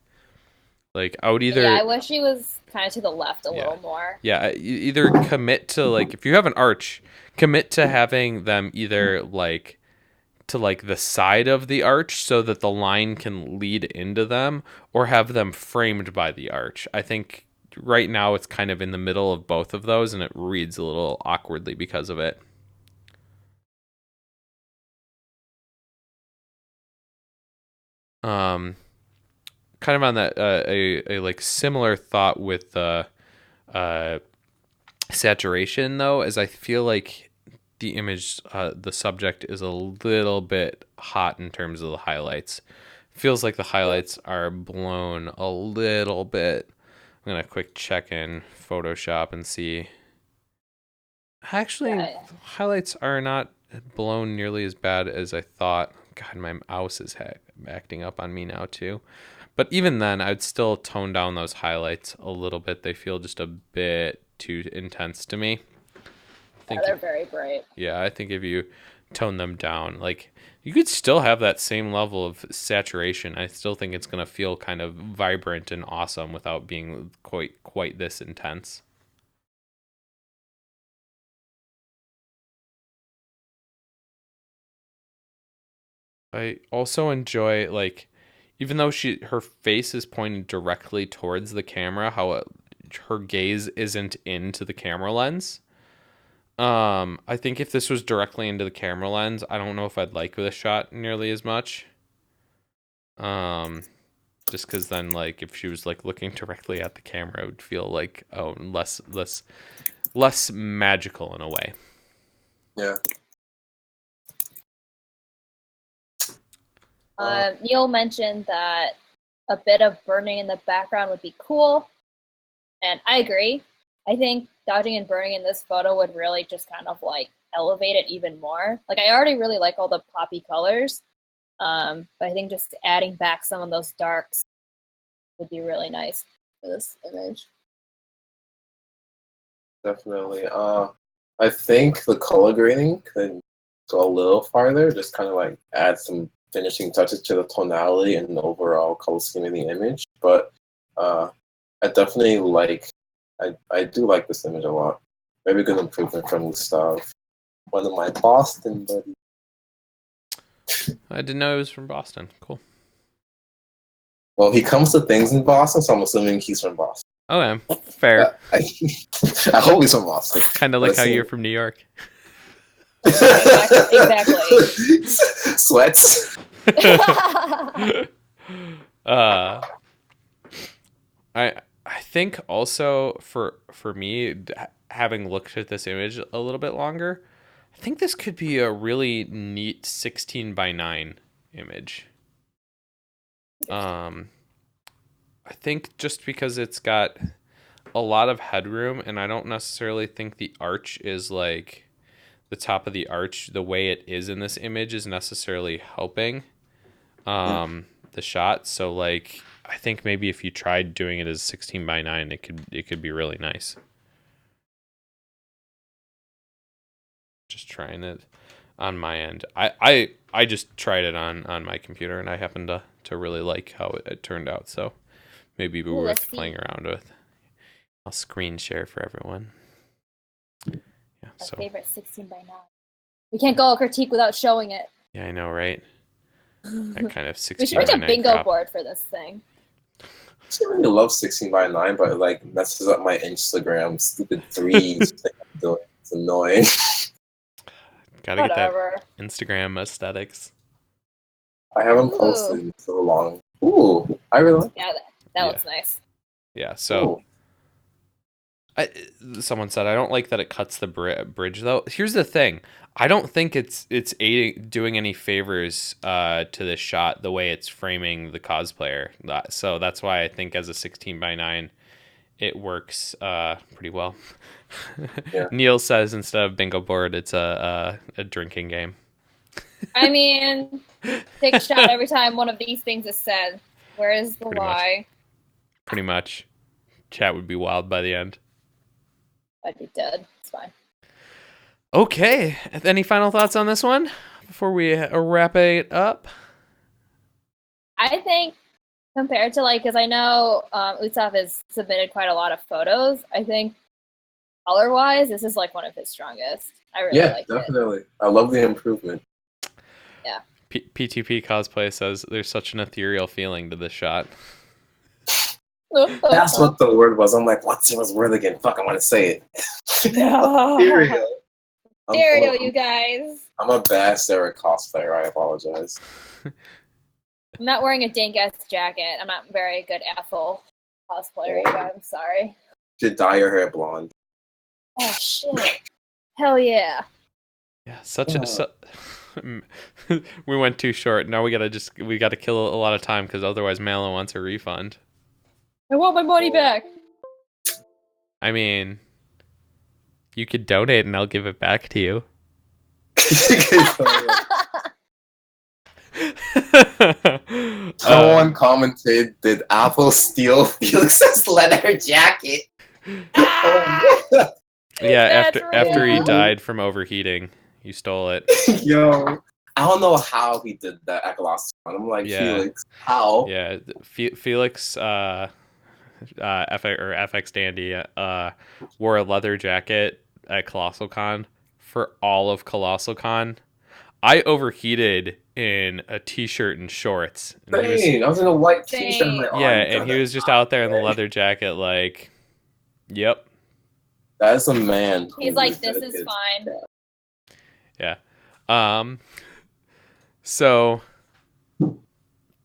Like I would either Yeah, I wish he was kind of to the left a little more. Yeah, either commit to like if you have an arch, commit to having them either like to like the side of the arch so that the line can lead into them, or have them framed by the arch. I think right now it's kind of in the middle of both of those and it reads a little awkwardly because of it. Kind of on that a like similar thought with saturation though, as I feel like the image, the subject is a little bit hot in terms of the highlights. Feels like the highlights are blown a little bit. I'm gonna quick check in Photoshop and see. Actually, highlights are not blown nearly as bad as I thought. God, my mouse is acting up on me now too. But even then, I'd still tone down those highlights a little bit. They feel just a bit too intense to me. Yeah, they're very bright. Yeah, I think if you tone them down. Like you could still have that same level of saturation. I still think it's gonna feel kind of vibrant and awesome without being quite this intense. I also enjoy like even though her face is pointed directly towards the camera, her gaze isn't into the camera lens. I think if this was directly into the camera lens, I don't know if I'd like this shot nearly as much. Just because then like if she was like looking directly at the camera, it would feel like less magical in a way. Yeah. Neil mentioned that a bit of burning in the background would be cool, and I agree. I think dodging and burning in this photo would really just kind of like elevate it even more. Like I already really like all the poppy colors, but I think just adding back some of those darks would be really nice for this image. Definitely. I think the color grading could go a little farther, just kind of like add some finishing touches to the tonality and the overall color scheme of the image. But I definitely I do like this image a lot. Very good improvement from Gustav. One of my Boston buddies. I didn't know he was from Boston. Cool. Well, he comes to things in Boston, so I'm assuming he's from Boston. Okay, fair. I hope he's from Boston. Kind of like how you're from New York. Exactly. Sweats. I think also for me, having looked at this image a little bit longer, I think this could be a really neat 16:9 image. I think just because it's got a lot of headroom, and I don't necessarily think the arch is like the top of the arch the way it is in this image is necessarily helping the shot. So like I think maybe if you tried doing it as 16:9, it could be really nice. Just trying it on my end. I just tried it on my computer, and I happened to really like how it turned out. So maybe it'd be worth playing around with. I'll screen share for everyone. Yeah. My favorite 16:9. We can't go critique without showing it. Yeah, I know, right? That kind of 16:9. We should make a bingo board for this thing. I really love 16:9, but it like messes up my Instagram stupid threes thing I'm doing. It's annoying. Gotta get that Instagram aesthetics. I haven't posted in so long. Ooh, I really like that looks nice. Yeah, so someone said I don't like that it cuts the bridge though. Here's the thing. I don't think it's doing any favors to this shot the way it's framing the cosplayer. So that's why I think as a 16:9 it works pretty well. Yeah. Neil says instead of bingo board, it's a drinking game. I mean, take a shot every time one of these things is said. Where is the lie? Pretty much. Chat would be wild by the end. I'd be dead. It's fine. Okay. Any final thoughts on this one before we wrap it up? I think compared to because I know Utsav has submitted quite a lot of photos. I think color-wise, this is like one of his strongest. I really like it. Yeah, definitely. I love the improvement. Yeah. PTP Cosplay says there's such an ethereal feeling to this shot. That's what the word was. I'm like, what's the word again? Fuck, I want to say it. Ethereal. Ethereal, you guys. I'm a bad Sara cosplayer. I apologize. I'm not wearing a dank-ass jacket. I'm not very good Athel cosplayer, you guys. I'm sorry. You should dye your hair blonde. Oh, shit. Hell yeah. Yeah, we went too short. Now we gotta kill a lot of time because otherwise Malin wants a refund. I want my money back. I mean, you could donate and I'll give it back to you. Someone commented, did Apple steal Felix's leather jacket? Yeah, after he died from overheating, You stole it. Yo, I don't know how he did that at Colossus. I'm like, Yeah. Felix, how? Yeah, Felix, FX Dandy, wore a leather jacket at Colossal Con for all of Colossal Con. I overheated in a t-shirt and shorts. And Dang, I was in a white t-shirt. I'm like, oh, yeah, you and got he that was just out there in the today. leather jacket, like, yep. That's a man. He's like, this is fine. Yeah. So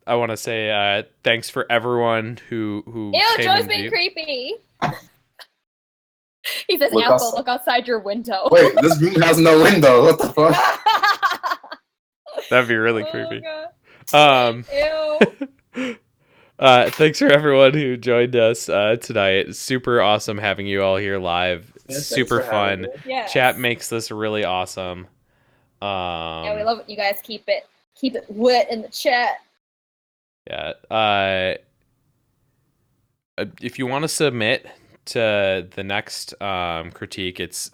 I want to say thanks for everyone who Ew, came Joe's and being viewed. creepy. He says, Look Athel, outside. look outside your window. Wait, this room has no window. What the fuck? That'd be really Oh, creepy. God. Ew. Thanks for everyone who joined us tonight. Super awesome having you all here live. Yeah, Super fun. Yes. Chat makes this really awesome. Yeah, we love it. You guys keep it wet in the chat. Yeah. If you want to submit to the next critique, it's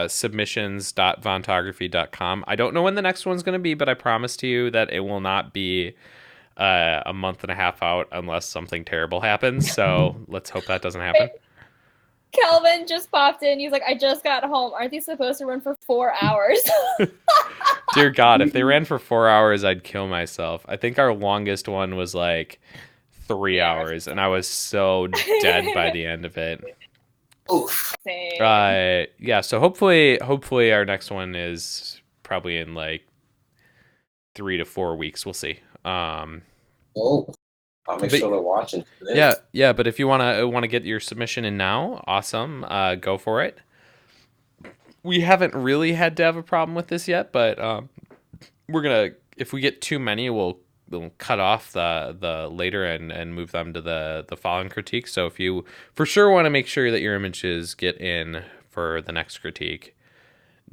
submissions.vontography.com. I don't know when the next one's going to be, but I promise to you that it will not be a month and a half out unless something terrible happens. So let's hope that doesn't happen. Kelvin just popped in. He's like, I just got home. Aren't these supposed to run for 4 hours? Dear God, if they ran for 4 hours, I'd kill myself. I think our longest one was like 3 hours, and I was so dead by the end of it. Oof. Yeah, so hopefully our next one is probably in like 3 to 4 weeks. We'll see. Oh, I'll make sure they're watching. Yeah, but if you want to get your submission in now, awesome. Go for it. We haven't really had to have a problem with this yet, but we're gonna, if we get too many, we'll cut off the later and move them to the following critique. So if you for sure want to make sure that your images get in for the next critique,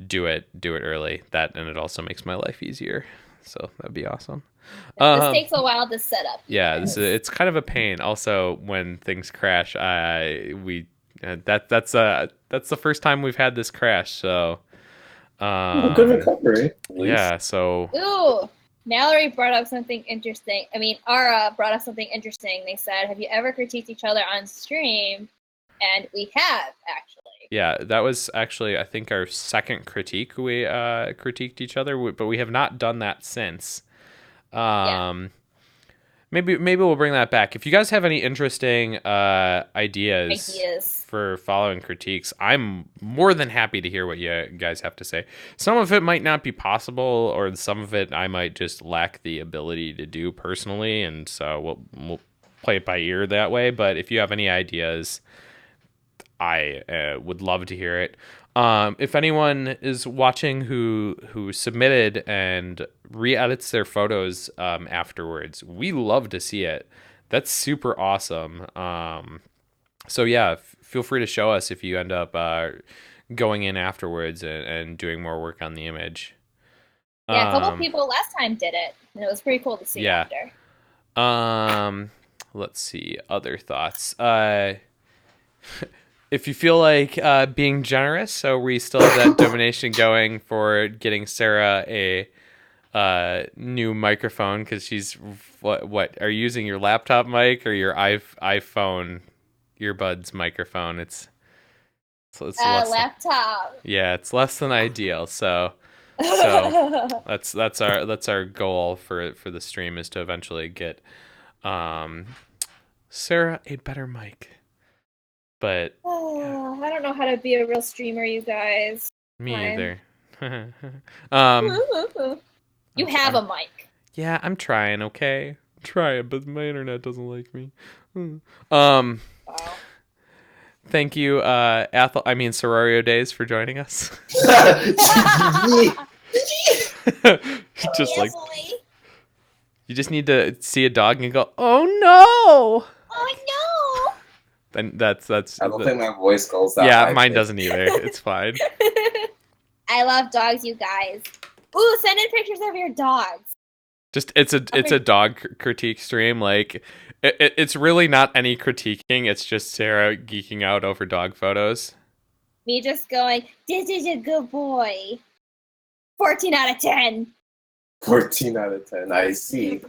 do it early. And it also makes my life easier. So that'd be awesome. This takes a while to set up. Yeah, it's kind of a pain. Also, when things crash, that's the first time we've had this crash. So, good recovery. Yeah. So. Ooh, Mallory brought up something interesting. Ara brought up something interesting. They said, "Have you ever critiqued each other on stream?" And we have actually. Yeah, that was actually, I think, our second critique. We critiqued each other, but we have not done that since. Maybe we'll bring that back. If you guys have any interesting ideas for following critiques, I'm more than happy to hear what you guys have to say. Some of it might not be possible, or some of it I might just lack the ability to do personally, and so we'll play it by ear that way. But if you have any ideas, I would love to hear it. If anyone is watching who submitted and re-edits their photos afterwards, we love to see it. That's super awesome. So yeah, feel free to show us if you end up going in afterwards and doing more work on the image. Yeah, a couple people last time did it, and it was pretty cool to see after. Let's see, other thoughts. If you feel like being generous, so we still have that donation going for getting Sara a new microphone, because she's what are you using, your laptop mic or your iPhone earbuds microphone? It's laptop. Yeah, it's less than ideal. So that's our goal for the stream, is to eventually get Sara a better mic. But I don't know how to be a real streamer, you guys. Me either. You have a mic. Yeah, I'm trying. Okay, I'm trying, but my internet doesn't like me. Wow. Thank you, Athel. Sororio Days, for joining us. Just like you just need to see a dog and go, "Oh no! Oh no!" Then that's. I don't think my voice goes that Yeah, high. mine doesn't either. It's fine. I love dogs, you guys. Ooh, send in pictures of your dogs. Just it's a dog critique stream. Like it's really not any critiquing. It's just Sara geeking out over dog photos. Me just going, "This is a good boy." 14 out of 10. 14 out of 10. I see.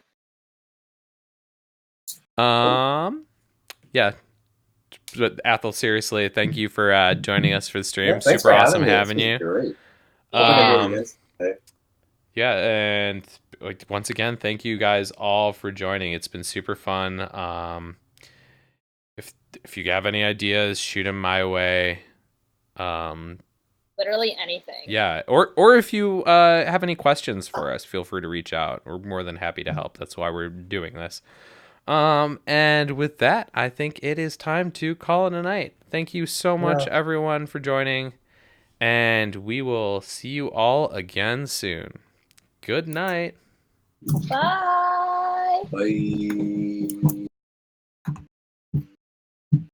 Yeah. But Athel, seriously, thank you for joining us for the stream. Yeah, thanks Super for awesome having me. having you. Great. Hope I can do it again someday. Yeah, and like once again, thank you guys all for joining. It's been super fun. If you have any ideas, shoot them my way. Literally anything. Yeah, or if you have any questions for us, feel free to reach out. We're more than happy to help. That's why we're doing this. And with that, I think it is time to call it a night. Thank you so much, everyone, for joining, and we will see you all again soon. Good night. Bye. Bye.